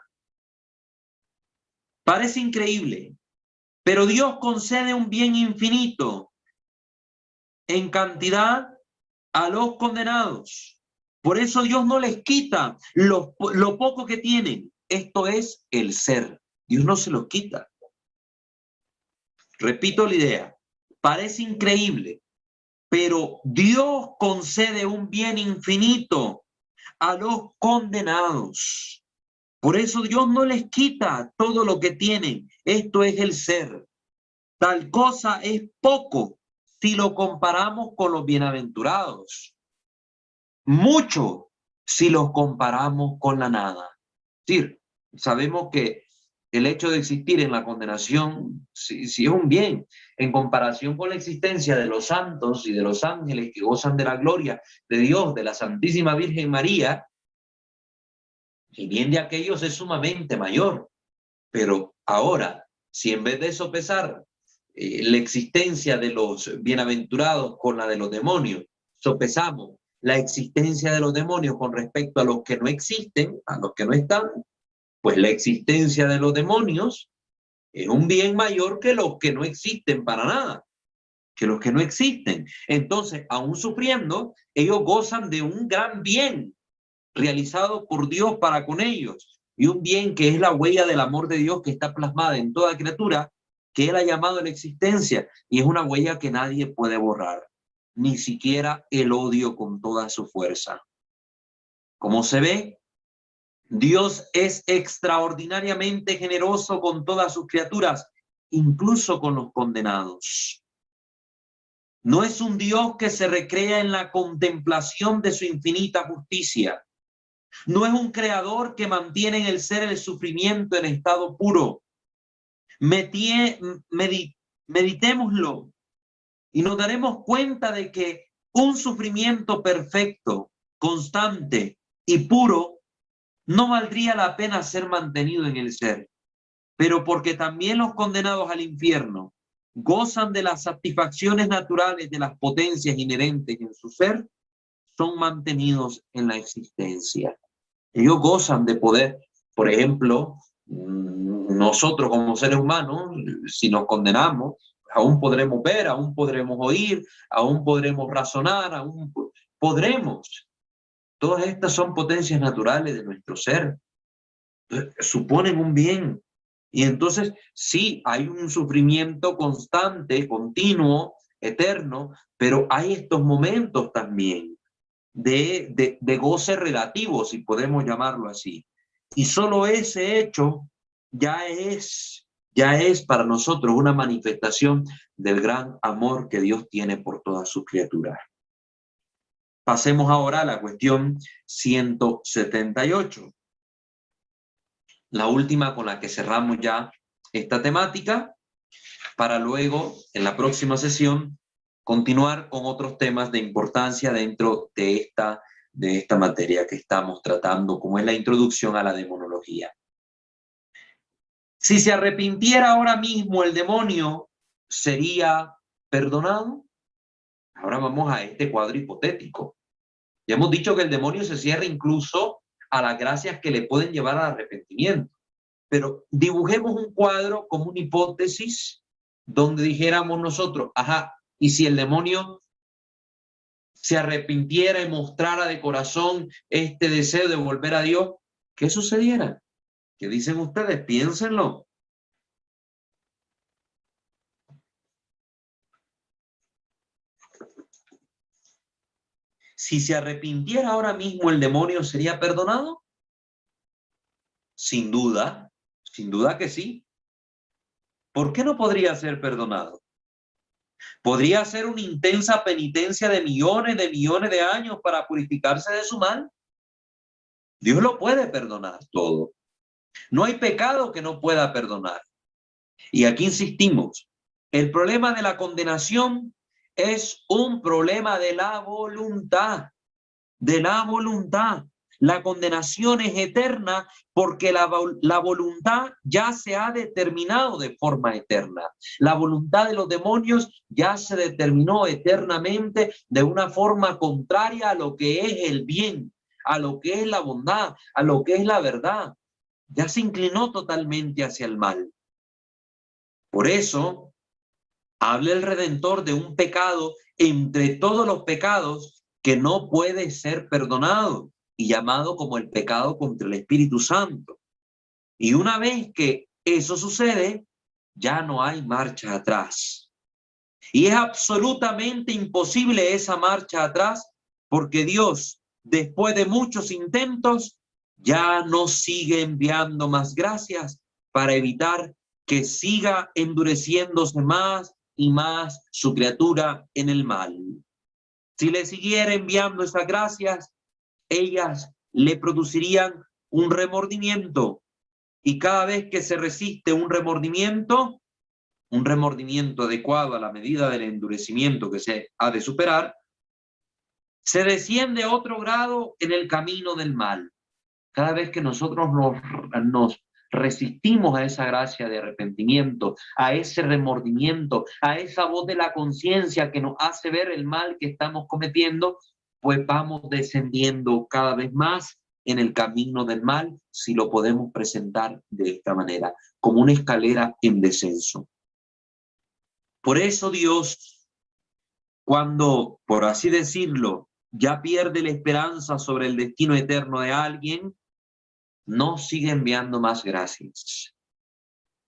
Parece increíble, pero Dios concede un bien infinito en cantidad a los condenados. Por eso Dios no les quita lo poco que tienen. Esto es el ser. Dios no se los quita. Repito la idea. Parece increíble, pero Dios concede un bien infinito a los condenados. Por eso Dios no les quita todo lo que tienen. Esto es el ser. Tal cosa es poco si lo comparamos con los bienaventurados. Mucho si los comparamos con la nada. Es decir, sabemos que el hecho de existir en la condenación sí es un bien en comparación con la existencia de los santos y de los ángeles que gozan de la gloria de Dios, de la Santísima Virgen María. El bien de aquellos es sumamente mayor. Pero ahora, si en vez de sopesar la existencia de los bienaventurados con la de los demonios, sopesamos la existencia de los demonios con respecto a los que no existen, a los que no están, pues la existencia de los demonios es un bien mayor que los que no existen para nada, que los que no existen. Entonces, aún sufriendo, ellos gozan de un gran bien realizado por Dios para con ellos, y un bien que es la huella del amor de Dios que está plasmada en toda criatura que Él ha llamado a la existencia, y es una huella que nadie puede borrar, ni siquiera el odio con toda su fuerza. Como se ve, Dios es extraordinariamente generoso con todas sus criaturas, incluso con los condenados. No es un Dios que se recrea en la contemplación de su infinita justicia. No es un creador que mantiene en el ser el sufrimiento en estado puro. Meditémoslo y nos daremos cuenta de que un sufrimiento perfecto, constante y puro no valdría la pena ser mantenido en el ser. Pero porque también los condenados al infierno gozan de las satisfacciones naturales de las potencias inherentes en su ser, son mantenidos en la existencia. Ellos gozan de poder. Por ejemplo, nosotros como seres humanos, si nos condenamos, aún podremos ver, aún podremos oír, aún podremos razonar, aún podremos. Todas estas son potencias naturales de nuestro ser. Suponen un bien. Y entonces, sí, hay un sufrimiento constante, continuo, eterno, pero hay estos momentos también de goce relativo, si podemos llamarlo así. Y solo ese hecho ya es para nosotros una manifestación del gran amor que Dios tiene por todas sus criaturas. Pasemos ahora a la cuestión 178. La última con la que cerramos ya esta temática, para luego, en la próxima sesión, continuar con otros temas de importancia dentro de esta materia que estamos tratando, como es la introducción a la demonología. Si se arrepintiera ahora mismo el demonio, ¿sería perdonado? Ahora vamos a este cuadro hipotético. Ya hemos dicho que el demonio se cierra incluso a las gracias que le pueden llevar al arrepentimiento. Pero dibujemos un cuadro como una hipótesis donde dijéramos nosotros, ajá, y si el demonio se arrepintiera y mostrara de corazón este deseo de volver a Dios, ¿qué sucediera? ¿Qué dicen ustedes? Piénsenlo. Si se arrepintiera ahora mismo el demonio, ¿sería perdonado? Sin duda que sí. ¿Por qué no podría ser perdonado? ¿Podría ser una intensa penitencia de millones de años para purificarse de su mal? Dios lo puede perdonar todo. No hay pecado que no pueda perdonar. Y aquí insistimos, el problema de la condenación es un problema de la voluntad, de la voluntad. La condenación es eterna porque la voluntad ya se ha determinado de forma eterna. La voluntad de los demonios ya se determinó eternamente de una forma contraria a lo que es el bien, a lo que es la bondad, a lo que es la verdad. Ya se inclinó totalmente hacia el mal. Por eso, habla el Redentor de un pecado entre todos los pecados que no puede ser perdonado y llamado como el pecado contra el Espíritu Santo. Y una vez que eso sucede, ya no hay marcha atrás. Y es absolutamente imposible esa marcha atrás porque Dios, después de muchos intentos, ya no sigue enviando más gracias para evitar que siga endureciéndose más y más su criatura en el mal. Si le siguiera enviando esas gracias, ellas le producirían un remordimiento, y cada vez que se resiste un remordimiento adecuado a la medida del endurecimiento que se ha de superar, se desciende a otro grado en el camino del mal. Cada vez que nosotros nos resistimos a esa gracia de arrepentimiento, a ese remordimiento, a esa voz de la conciencia que nos hace ver el mal que estamos cometiendo, pues vamos descendiendo cada vez más en el camino del mal, si lo podemos presentar de esta manera, como una escalera en descenso. Por eso Dios, cuando, por así decirlo, ya pierde la esperanza sobre el destino eterno de alguien, no sigue enviando más gracias,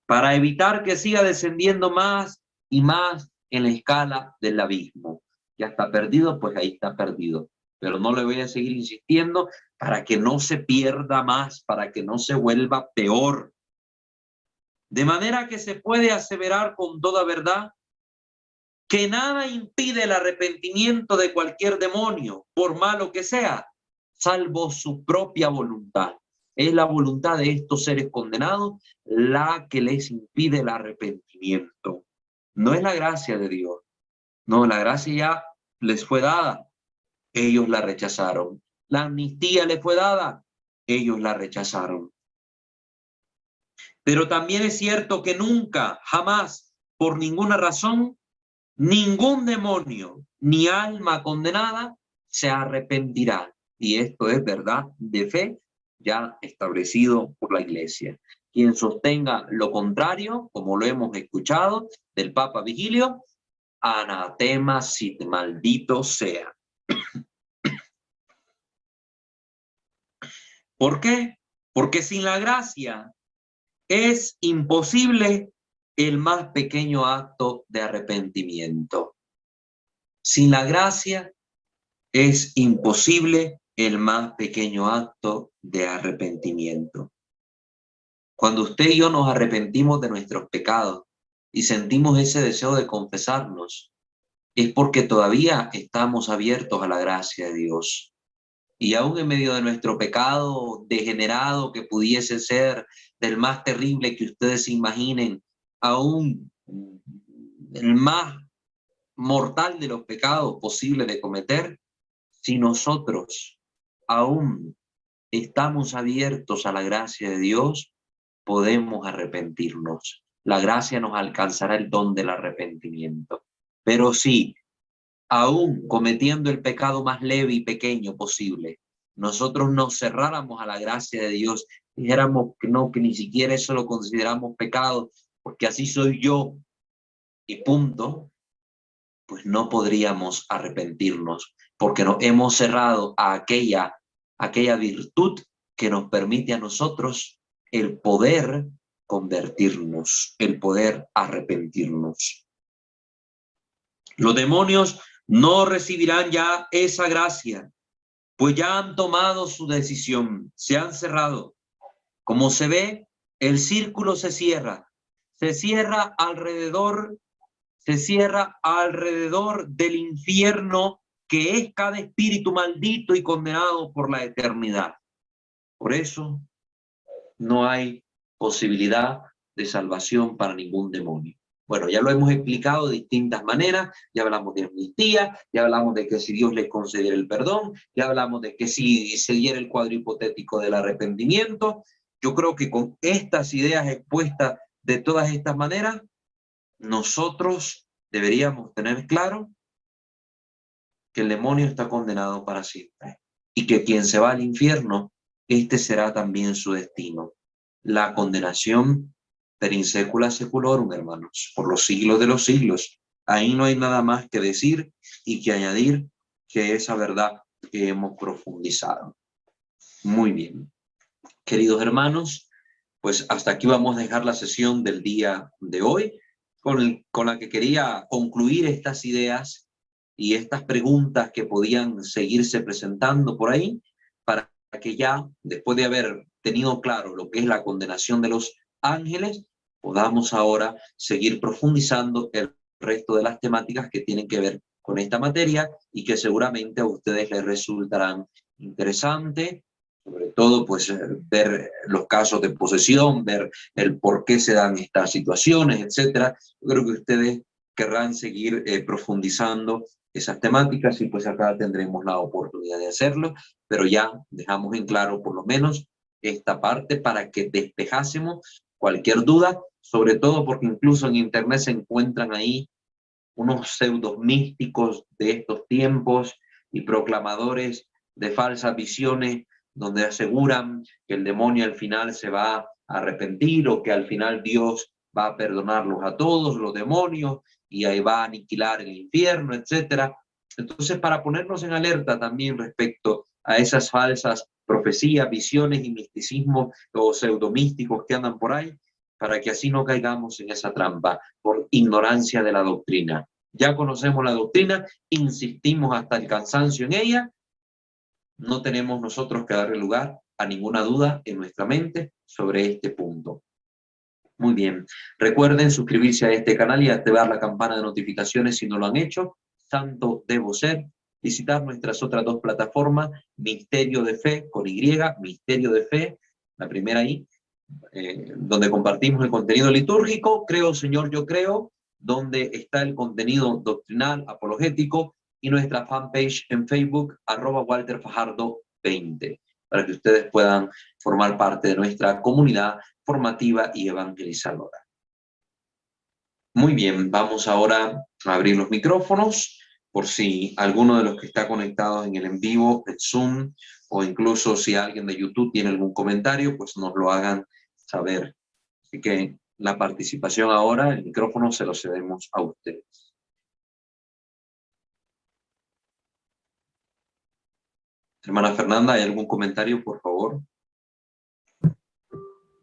para evitar que siga descendiendo más y más en la escala del abismo. Ya está perdido, pues ahí está perdido. Pero no le voy a seguir insistiendo para que no se pierda más, para que no se vuelva peor. De manera que se puede aseverar con toda verdad que nada impide el arrepentimiento de cualquier demonio, por malo que sea, salvo su propia voluntad. Es la voluntad de estos seres condenados la que les impide el arrepentimiento. No es la gracia de Dios. No, la gracia ya les fue dada. Ellos la rechazaron. La amnistía les fue dada. Ellos la rechazaron. Pero también es cierto que nunca, jamás, por ninguna razón, ningún demonio ni alma condenada se arrepentirá. Y esto es verdad de fe ya establecido por la Iglesia. Quien sostenga lo contrario, como lo hemos escuchado del Papa Vigilio, anatema sit, maldito sea. ¿Por qué? Porque sin la gracia es imposible el más pequeño acto de arrepentimiento. Sin la gracia es imposible el más pequeño acto de arrepentimiento. Cuando usted y yo nos arrepentimos de nuestros pecados y sentimos ese deseo de confesarnos, es porque todavía estamos abiertos a la gracia de Dios. Y aún en medio de nuestro pecado degenerado, que pudiese ser del más terrible que ustedes se imaginen, aún el más mortal de los pecados posibles de cometer, si nosotros aún estamos abiertos a la gracia de Dios, podemos arrepentirnos. La gracia nos alcanzará el don del arrepentimiento. Pero si, aún cometiendo el pecado más leve y pequeño posible, nosotros nos cerráramos a la gracia de Dios, dijéramos que no, que ni siquiera eso lo consideramos pecado, porque así soy yo, y punto, pues no podríamos arrepentirnos, porque nos hemos cerrado a aquella virtud que nos permite a nosotros el poder convertirnos, el poder arrepentirnos. Los demonios no recibirán ya esa gracia, pues ya han tomado su decisión, se han cerrado. Como se ve, el círculo se cierra alrededor del infierno, que es cada espíritu maldito y condenado por la eternidad. Por eso no hay posibilidad de salvación para ningún demonio. Bueno, ya lo hemos explicado de distintas maneras, ya hablamos de amnistía, ya hablamos de que si Dios les concediera el perdón, ya hablamos de que si se diera el cuadro hipotético del arrepentimiento. Yo creo que con estas ideas expuestas de todas estas maneras, nosotros deberíamos tener claro que el demonio está condenado para siempre y que quien se va al infierno, este será también su destino. La condenación per in secula seculorum, hermanos, por los siglos de los siglos. Ahí no hay nada más que decir y que añadir que esa verdad que hemos profundizado. Muy bien. Queridos hermanos, pues hasta aquí vamos a dejar la sesión del día de hoy, con la que quería concluir estas ideas y estas preguntas que podían seguirse presentando por ahí, para que ya, después de haber tenido claro lo que es la condenación de los ángeles, podamos ahora seguir profundizando el resto de las temáticas que tienen que ver con esta materia y que seguramente a ustedes les resultarán interesantes, sobre todo pues ver los casos de posesión, ver el por qué se dan estas situaciones, etcétera. Yo creo que ustedes querrán seguir profundizando esas temáticas y pues acá tendremos la oportunidad de hacerlo, pero ya dejamos en claro por lo menos esta parte para que despejásemos cualquier duda, sobre todo porque incluso en internet se encuentran ahí unos pseudos místicos de estos tiempos y proclamadores de falsas visiones donde aseguran que el demonio al final se va a arrepentir o que al final Dios va a perdonarlos a todos los demonios y ahí va a aniquilar el infierno, etcétera. Entonces, para ponernos en alerta también respecto a esas falsas profecías, visiones y misticismos o pseudomísticos que andan por ahí, para que así no caigamos en esa trampa por ignorancia de la doctrina. Ya conocemos la doctrina, insistimos hasta el cansancio en ella, no tenemos nosotros que darle lugar a ninguna duda en nuestra mente sobre este punto. Muy bien, recuerden suscribirse a este canal y activar la campana de notificaciones si no lo han hecho. Santo debo ser. Visitar nuestras otras dos plataformas, Misterio de Fe con Y, Misterio de Fe, la primera ahí, donde compartimos el contenido litúrgico, Creo Señor Yo Creo, donde está el contenido doctrinal, apologético, y nuestra fanpage en Facebook, @WalterFajardo20, para que ustedes puedan formar parte de nuestra comunidad formativa y evangelizadora. Muy bien, vamos ahora a abrir los micrófonos por si alguno de los que está conectado en el en vivo, en Zoom, o incluso si alguien de YouTube tiene algún comentario, pues nos lo hagan saber. Así que la participación ahora, el micrófono se lo cedemos a ustedes. Hermana Fernanda, ¿hay algún comentario, por favor?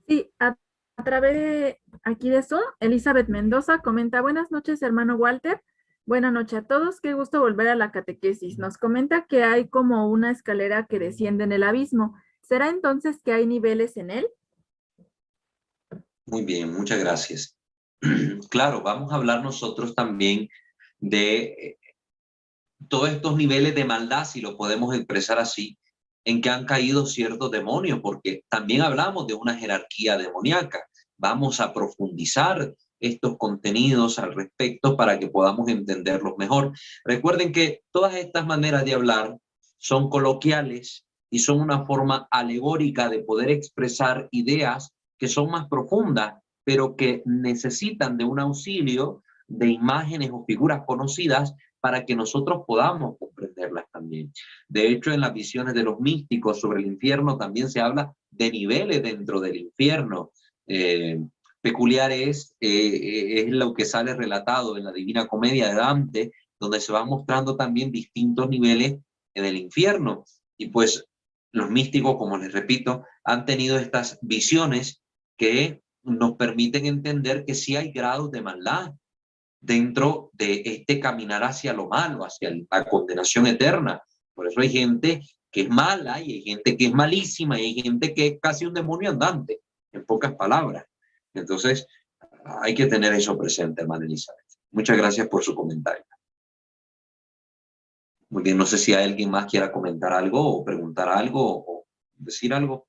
Sí, a través de aquí de Zoom, Elizabeth Mendoza comenta: buenas noches, hermano Walter. Buenas noches a todos, qué gusto volver a la catequesis. Nos comenta que hay como una escalera que desciende en el abismo. ¿Será entonces que hay niveles en él? Muy bien, muchas gracias. Claro, vamos a hablar nosotros también de todos estos niveles de maldad, si lo podemos expresar así, en que han caído ciertos demonios, porque también hablamos de una jerarquía demoníaca. Vamos a profundizar estos contenidos al respecto para que podamos entenderlos mejor. Recuerden que todas estas maneras de hablar son coloquiales y son una forma alegórica de poder expresar ideas que son más profundas, pero que necesitan de un auxilio de imágenes o figuras conocidas para que nosotros podamos comprenderlas también. De hecho, en las visiones de los místicos sobre el infierno también se habla de niveles dentro del infierno. Peculiar es lo que sale relatado en la Divina Comedia de Dante, donde se van mostrando también distintos niveles en el infierno. Y pues los místicos, como les repito, han tenido estas visiones que nos permiten entender que sí hay grados de maldad dentro de este caminar hacia lo malo, hacia la condenación eterna. Por eso hay gente que es mala y hay gente que es malísima y hay gente que es casi un demonio andante, en pocas palabras. Entonces, hay que tener eso presente, hermana Elizabeth. Muchas gracias por su comentario. Muy bien, no sé si alguien más quiera comentar algo o preguntar algo o decir algo.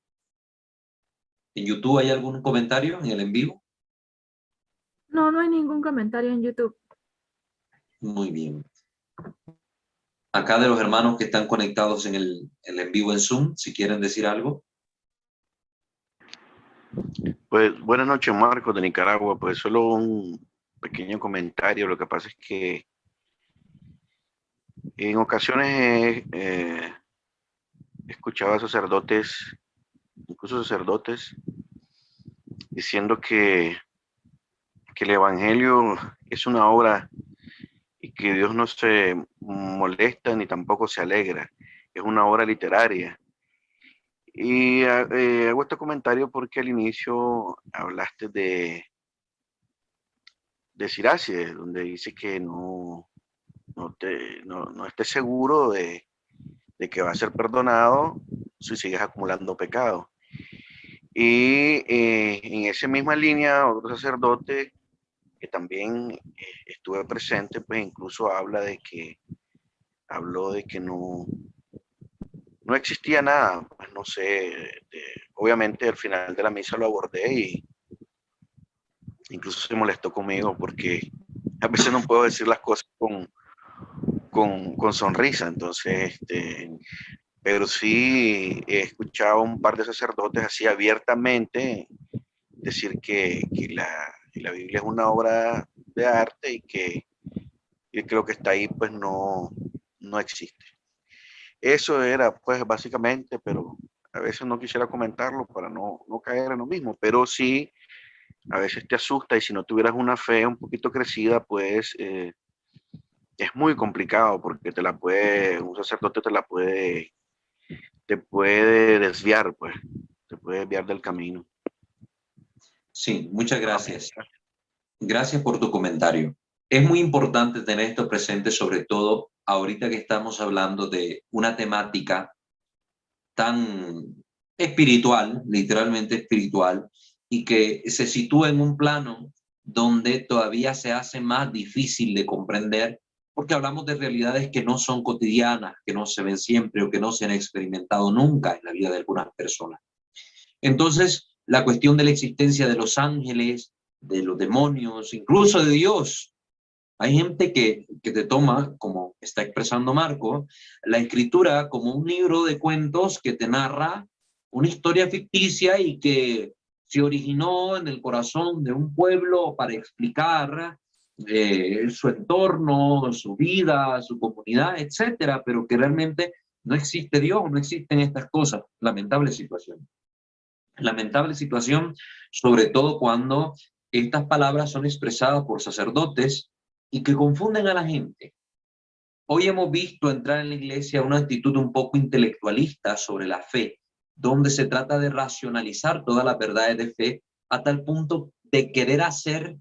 ¿En YouTube hay algún comentario en el en vivo? No, no hay ningún comentario en YouTube. Muy bien. Acá de los hermanos que están conectados en el en vivo en Zoom, si quieren decir algo. Pues buenas noches, Marcos de Nicaragua. Pues solo un pequeño comentario. Lo que pasa es que en ocasiones he escuchado a sacerdotes, incluso sacerdotes, diciendo que el Evangelio es una obra y que Dios no se molesta ni tampoco se alegra. Es una obra literaria. Y hago este comentario porque al inicio hablaste de Siracias, donde dice que no estés seguro de que va a ser perdonado y sigues acumulando pecado. Y en esa misma línea, otro sacerdote que también estuve presente, pues incluso habló de que no existía nada, pues no sé, obviamente al final de la misa lo abordé y incluso se molestó conmigo porque a veces no puedo decir las cosas con sonrisa, entonces, pero sí he escuchado a un par de sacerdotes así abiertamente decir que la Biblia es una obra de arte y que lo que está ahí pues no existe. Eso era pues básicamente, pero a veces no quisiera comentarlo para no caer en lo mismo, pero sí a veces te asusta y si no tuvieras una fe un poquito crecida, pues es muy complicado porque un sacerdote te puede desviar, pues, te puede desviar del camino. Sí, muchas gracias. Gracias por tu comentario. Es muy importante tener esto presente, sobre todo ahorita que estamos hablando de una temática tan espiritual, literalmente espiritual, y que se sitúa en un plano donde todavía se hace más difícil de comprender, porque hablamos de realidades que no son cotidianas, que no se ven siempre o que no se han experimentado nunca en la vida de algunas personas. Entonces, la cuestión de la existencia de los ángeles, de los demonios, incluso de Dios. Hay gente que te toma, como está expresando Marco, la escritura como un libro de cuentos que te narra una historia ficticia y que se originó en el corazón de un pueblo para explicar su entorno, su vida, su comunidad, etcétera, pero que realmente no existe Dios, no existen estas cosas. Lamentable situación. Lamentable situación, sobre todo cuando estas palabras son expresadas por sacerdotes y que confunden a la gente. Hoy hemos visto entrar en la iglesia una actitud un poco intelectualista sobre la fe, donde se trata de racionalizar todas las verdades de fe a tal punto de querer hacer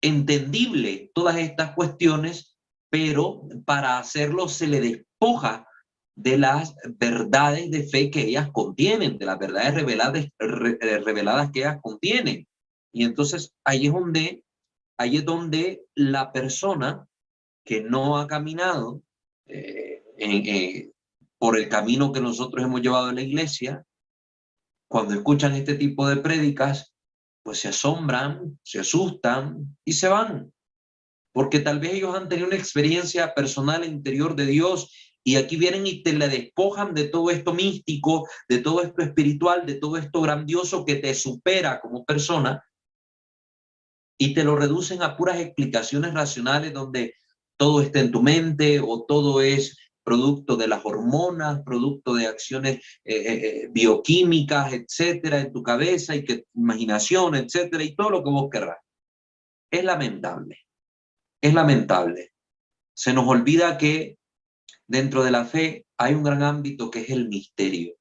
entendible todas estas cuestiones, pero para hacerlo se le despoja de las verdades de fe que ellas contienen, de las verdades reveladas que ellas contienen. Y entonces ahí es donde la persona que no ha caminado por el camino que nosotros hemos llevado en la iglesia, cuando escuchan este tipo de prédicas, pues se asombran, se asustan y se van, porque tal vez ellos han tenido una experiencia personal interior de Dios y aquí vienen y te le despojan de todo esto místico, de todo esto espiritual, de todo esto grandioso que te supera como persona y te lo reducen a puras explicaciones racionales donde todo está en tu mente o todo es producto de las hormonas, producto de acciones bioquímicas, etcétera, en tu cabeza y que imaginación, etcétera, y todo lo que vos querrás. Es lamentable, es lamentable. Se nos olvida que dentro de la fe hay un gran ámbito que es el misterio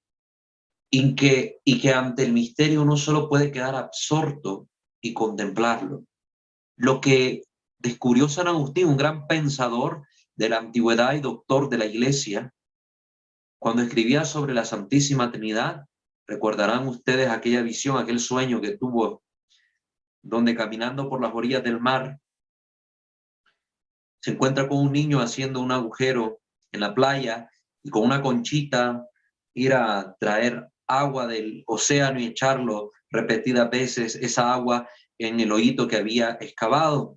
y que ante el misterio uno solo puede quedar absorto y contemplarlo. Lo que descubrió San Agustín, un gran pensador de la antigüedad y doctor de la iglesia, cuando escribía sobre la Santísima Trinidad, recordarán ustedes aquella visión, aquel sueño que tuvo, donde caminando por las orillas del mar, se encuentra con un niño haciendo un agujero en la playa y con una conchita ir a traer agua del océano y echarlo repetidas veces esa agua en el hoyito que había excavado.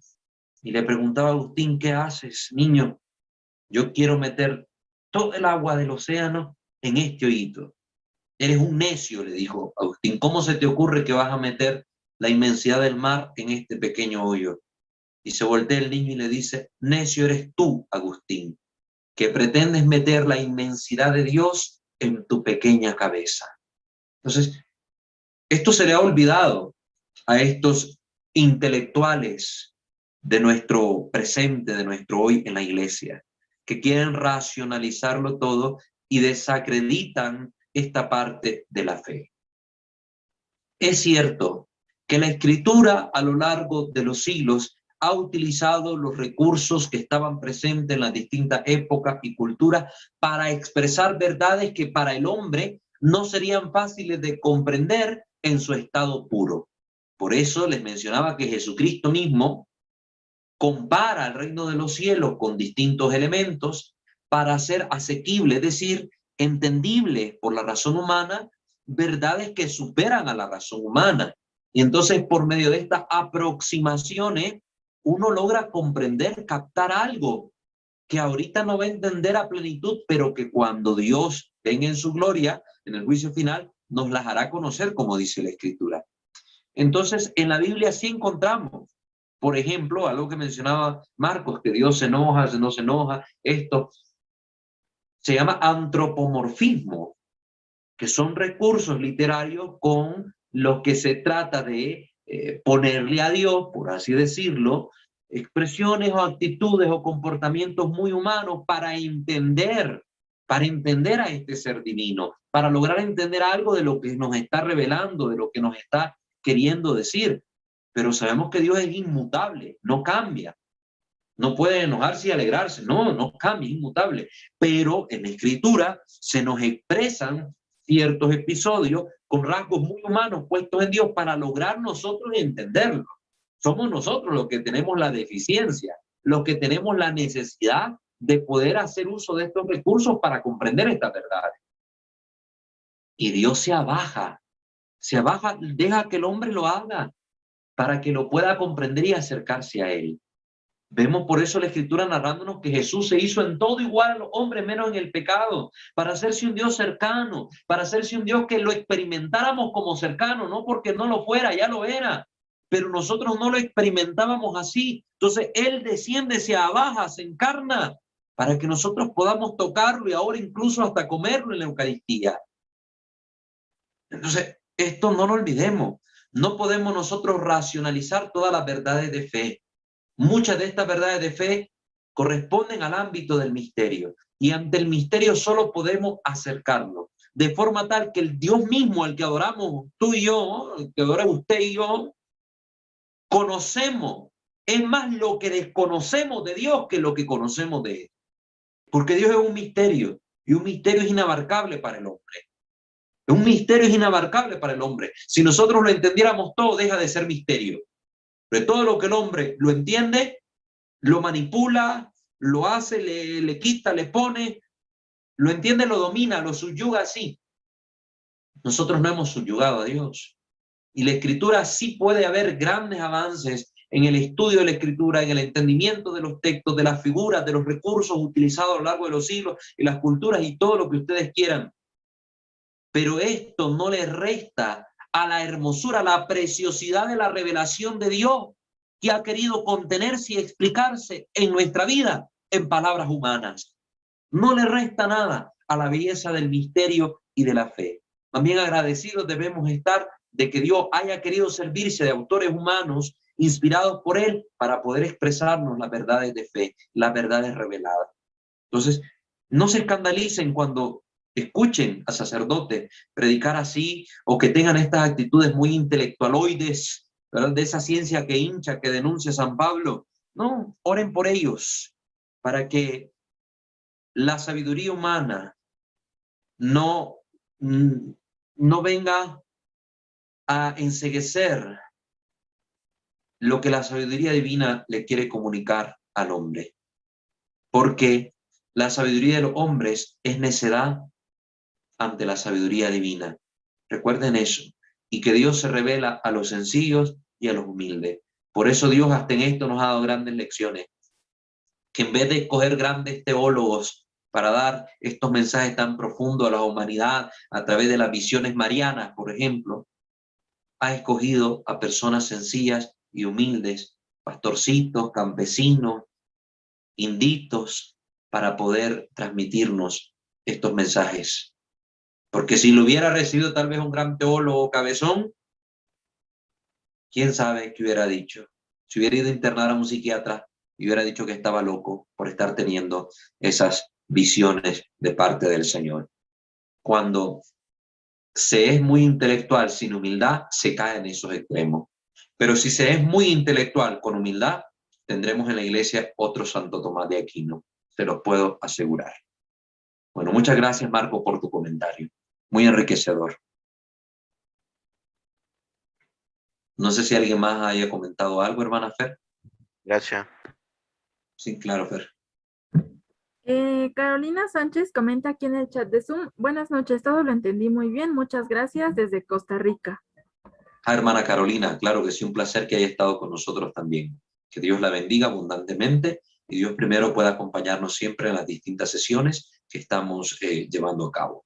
Y le preguntaba a Agustín, ¿qué haces, niño? Yo quiero meter todo el agua del océano en este hoyito. Eres un necio, le dijo Agustín. ¿Cómo se te ocurre que vas a meter la inmensidad del mar en este pequeño hoyo? Y se voltea el niño y le dice, necio eres tú, Agustín, que pretendes meter la inmensidad de Dios en tu pequeña cabeza. Entonces, esto se le ha olvidado a estos intelectuales de nuestro presente, de nuestro hoy en la iglesia, que quieren racionalizarlo todo y desacreditan esta parte de la fe. Es cierto que la escritura a lo largo de los siglos ha utilizado los recursos que estaban presentes en las distintas épocas y culturas para expresar verdades que para el hombre no serían fáciles de comprender en su estado puro. Por eso les mencionaba que Jesucristo mismo compara el reino de los cielos con distintos elementos para hacer asequible, es decir, entendible por la razón humana, verdades que superan a la razón humana. Y entonces, por medio de estas aproximaciones, uno logra comprender, captar algo que ahorita no va a entender a plenitud, pero que cuando Dios venga en su gloria, en el juicio final, nos las hará conocer, como dice la Escritura. Entonces, en la Biblia sí encontramos, por ejemplo, algo que mencionaba Marcos, que Dios se enoja, no se enoja, esto se llama antropomorfismo, que son recursos literarios con los que se trata de ponerle a Dios, por así decirlo, expresiones o actitudes o comportamientos muy humanos para entender a este ser divino, para lograr entender algo de lo que nos está revelando, de lo que nos está queriendo decir. Pero sabemos que Dios es inmutable, no cambia. No puede enojarse y alegrarse, no cambia, es inmutable. Pero en la Escritura se nos expresan ciertos episodios con rasgos muy humanos puestos en Dios para lograr nosotros entenderlo. Somos nosotros los que tenemos la deficiencia, los que tenemos la necesidad de poder hacer uso de estos recursos para comprender estas verdades. Y Dios se abaja, deja que el hombre lo haga para que lo pueda comprender y acercarse a él. Vemos por eso la Escritura narrándonos que Jesús se hizo en todo igual a los hombres, menos en el pecado, para hacerse un Dios cercano, para hacerse un Dios que lo experimentáramos como cercano, no porque no lo fuera, ya lo era, pero nosotros no lo experimentábamos así. Entonces Él desciende, se abaja, se encarna, para que nosotros podamos tocarlo y ahora incluso hasta comerlo en la Eucaristía. Entonces, esto no lo olvidemos. No podemos nosotros racionalizar todas las verdades de fe. Muchas de estas verdades de fe corresponden al ámbito del misterio y ante el misterio solo podemos acercarnos de forma tal que el Dios mismo al que adoramos tú y yo, el que adora usted y yo, conocemos. Es más lo que desconocemos de Dios que lo que conocemos de Él. Porque Dios es un misterio y un misterio es inabarcable para el hombre. Un misterio es inabarcable para el hombre. Si nosotros lo entendiéramos todo, deja de ser misterio. Pero todo lo que el hombre lo entiende, lo manipula, lo hace, le quita, le pone, lo entiende, lo domina, lo subyuga así. Nosotros no hemos subyugado a Dios. Y la Escritura sí puede haber grandes avances en el estudio de la Escritura, en el entendimiento de los textos, de las figuras, de los recursos utilizados a lo largo de los siglos y las culturas y todo lo que ustedes quieran. Pero esto no le resta a la hermosura, a la preciosidad de la revelación de Dios que ha querido contenerse y explicarse en nuestra vida en palabras humanas. No le resta nada a la belleza del misterio y de la fe. También agradecidos debemos estar de que Dios haya querido servirse de autores humanos inspirados por Él para poder expresarnos las verdades de fe, las verdades reveladas. Entonces, no se escandalicen cuando escuchen a sacerdotes predicar así o que tengan estas actitudes muy intelectualoides, ¿verdad? De esa ciencia que hincha, que denuncia San Pablo. No, oren por ellos para que la sabiduría humana no venga a enceguecer lo que la sabiduría divina le quiere comunicar al hombre. Porque la sabiduría de los hombres es necedad ante la sabiduría divina. Recuerden eso. Y que Dios se revela a los sencillos y a los humildes. Por eso Dios hasta en esto nos ha dado grandes lecciones. Que en vez de escoger grandes teólogos para dar estos mensajes tan profundos a la humanidad a través de las visiones marianas, por ejemplo, ha escogido a personas sencillas y humildes, pastorcitos, campesinos, inditos, para poder transmitirnos estos mensajes. Porque si lo hubiera recibido tal vez un gran teólogo cabezón, quién sabe qué hubiera dicho. Si hubiera ido a internar a un psiquiatra y hubiera dicho que estaba loco por estar teniendo esas visiones de parte del Señor. Cuando se es muy intelectual sin humildad, se cae en esos extremos. Pero si se es muy intelectual con humildad, tendremos en la iglesia otro Santo Tomás de Aquino, se los puedo asegurar. Bueno, muchas gracias, Marco, por tu comentario. Muy enriquecedor. No sé si alguien más haya comentado algo, hermana Fer. Gracias. Sí, claro, Fer. Carolina Sánchez comenta aquí en el chat de Zoom. Buenas noches, todo lo entendí muy bien. Muchas gracias desde Costa Rica. Hermana Carolina, claro que sí, un placer que haya estado con nosotros también. Que Dios la bendiga abundantemente y Dios primero pueda acompañarnos siempre en las distintas sesiones que estamos llevando a cabo.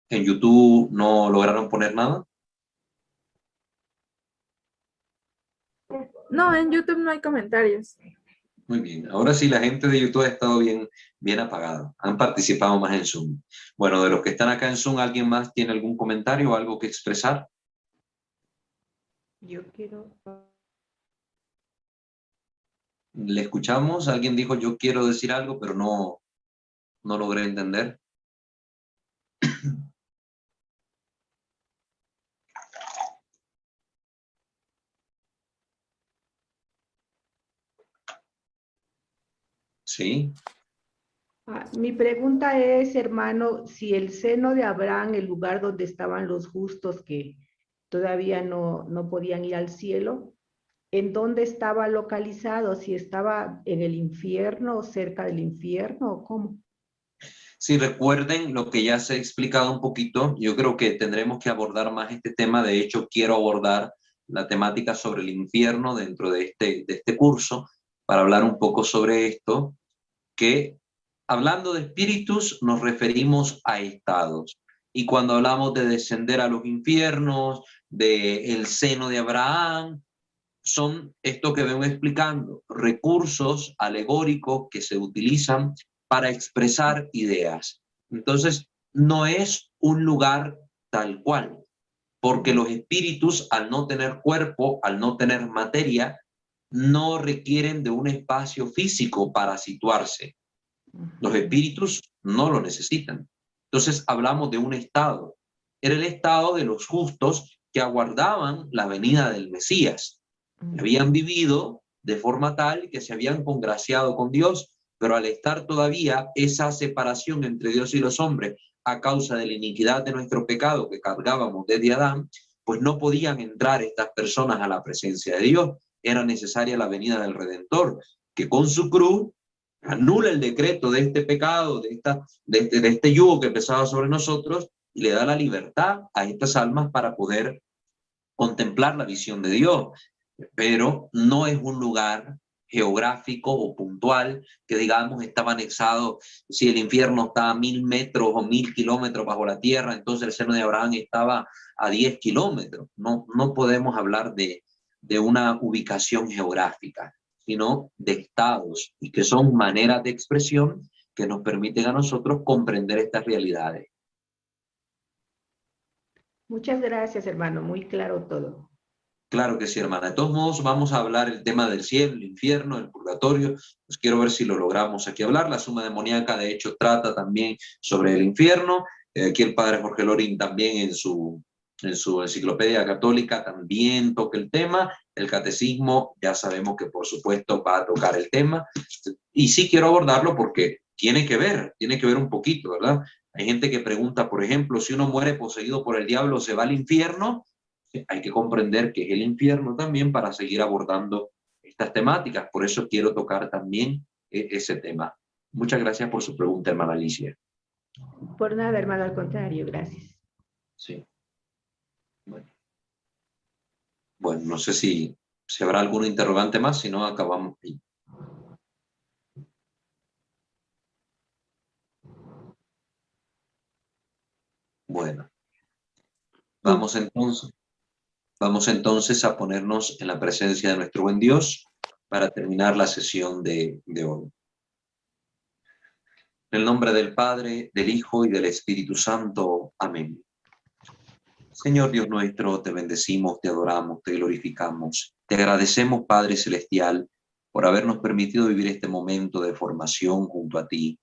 ¿En YouTube no lograron poner nada? No, en YouTube no hay comentarios. Muy bien, ahora sí la gente de YouTube ha estado bien apagada. Han participado más en Zoom. Bueno, de los que están acá en Zoom, ¿alguien más tiene algún comentario o algo que expresar? Yo quiero... ¿Le escuchamos? Alguien dijo yo quiero decir algo, pero no logré entender. Sí. Mi pregunta es, hermano, si el seno de Abraham, el lugar donde estaban los justos que todavía no podían ir al cielo, ¿en dónde estaba localizado? ¿Si estaba en el infierno o cerca del infierno o cómo? Si recuerden lo que ya se ha explicado un poquito, yo creo que tendremos que abordar más este tema. De hecho, quiero abordar la temática sobre el infierno dentro de este curso para hablar un poco sobre esto, que hablando de espíritus nos referimos a estados. Y cuando hablamos de descender a los infiernos, de el seno de Abraham, son esto que vengo explicando, recursos alegóricos que se utilizan para expresar ideas. Entonces, no es un lugar tal cual, porque los espíritus, al no tener cuerpo, al no tener materia, no requieren de un espacio físico para situarse. Los espíritus no lo necesitan. Entonces, hablamos de un estado. Era el estado de los justos que aguardaban la venida del Mesías. Habían vivido de forma tal que se habían congraciado con Dios, pero al estar todavía esa separación entre Dios y los hombres a causa de la iniquidad de nuestro pecado que cargábamos desde Adán, pues no podían entrar estas personas a la presencia de Dios. Era necesaria la venida del Redentor, que con su cruz anula el decreto de este pecado, de este yugo que pesaba sobre nosotros, y le da la libertad a estas almas para poder contemplar la visión de Dios. Pero no es un lugar geográfico o puntual que digamos estaba anexado. Si el infierno está a 1000 metros o 1000 kilómetros bajo la tierra, entonces el seno de Abraham estaba a 10 kilómetros. No podemos hablar de una ubicación geográfica, sino de estados, y que son maneras de expresión que nos permiten a nosotros comprender estas realidades. Muchas gracias, hermano. Muy claro todo. Claro que sí, hermana. De todos modos, vamos a hablar el tema del cielo, el infierno, el purgatorio. Pues quiero ver si lo logramos aquí hablar. La suma demoníaca, de hecho, trata también sobre el infierno. Aquí el padre Jorge Lorín también en su enciclopedia católica también toca el tema. El catecismo, ya sabemos que por supuesto va a tocar el tema. Y sí quiero abordarlo porque tiene que ver un poquito, ¿verdad? Hay gente que pregunta, por ejemplo, si uno muere poseído por el diablo, ¿se va al infierno? Hay que comprender que es el infierno también para seguir abordando estas temáticas. Por eso quiero tocar también ese tema. Muchas gracias por su pregunta, hermana Alicia. Por nada, hermano, al contrario, gracias. Sí. Bueno, no sé si habrá algún interrogante más, si no, acabamos ahí. Bueno, vamos entonces a ponernos en la presencia de nuestro buen Dios para terminar la sesión de hoy. En el nombre del Padre, del Hijo y del Espíritu Santo. Amén. Señor Dios nuestro, te bendecimos, te adoramos, te glorificamos. Te agradecemos, Padre Celestial, por habernos permitido vivir este momento de formación junto a ti,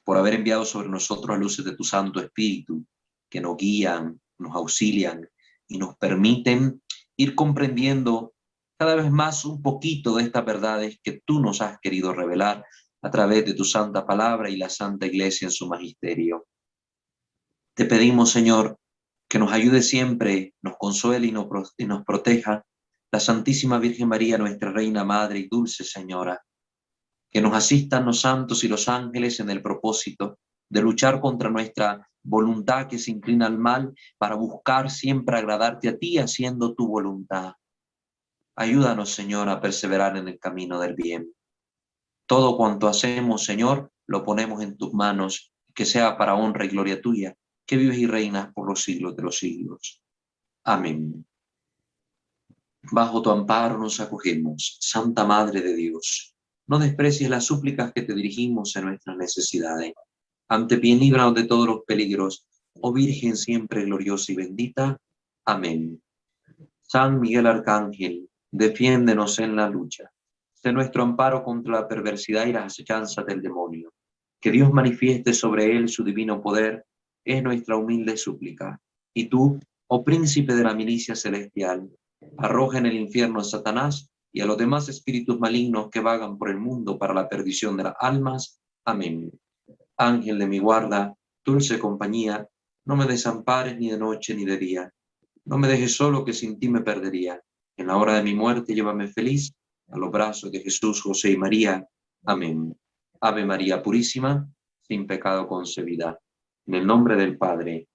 por haber enviado sobre nosotros las luces de tu Santo Espíritu, que nos guían, nos auxilian y nos permiten ir comprendiendo cada vez más un poquito de estas verdades que tú nos has querido revelar a través de tu santa palabra y la Santa Iglesia en su magisterio. Te pedimos, Señor, que nos ayude siempre, nos consuele y nos proteja la Santísima Virgen María, nuestra Reina Madre y Dulce Señora, que nos asistan los santos y los ángeles en el propósito de luchar contra nuestra voluntad que se inclina al mal para buscar siempre agradarte a ti haciendo tu voluntad. Ayúdanos, Señor, a perseverar en el camino del bien. Todo cuanto hacemos, Señor, lo ponemos en tus manos, que sea para honra y gloria tuya, que vives y reinas por los siglos de los siglos. Amén. Bajo tu amparo nos acogemos, Santa Madre de Dios. No desprecies las súplicas que te dirigimos en nuestras necesidades. Ante bien líbranos de todos los peligros, oh Virgen siempre gloriosa y bendita. Amén. San Miguel Arcángel, defiéndenos en la lucha. Sé nuestro amparo contra la perversidad y las acechanzas del demonio. Que Dios manifieste sobre él su divino poder, es nuestra humilde súplica. Y tú, oh príncipe de la milicia celestial, arroja en el infierno a Satanás y a los demás espíritus malignos que vagan por el mundo para la perdición de las almas. Amén. Ángel de mi guarda, dulce compañía, no me desampares ni de noche ni de día. No me dejes solo, que sin ti me perdería. En la hora de mi muerte llévame feliz a los brazos de Jesús, José y María. Amén. Ave María Purísima, sin pecado concebida. En el nombre del Padre,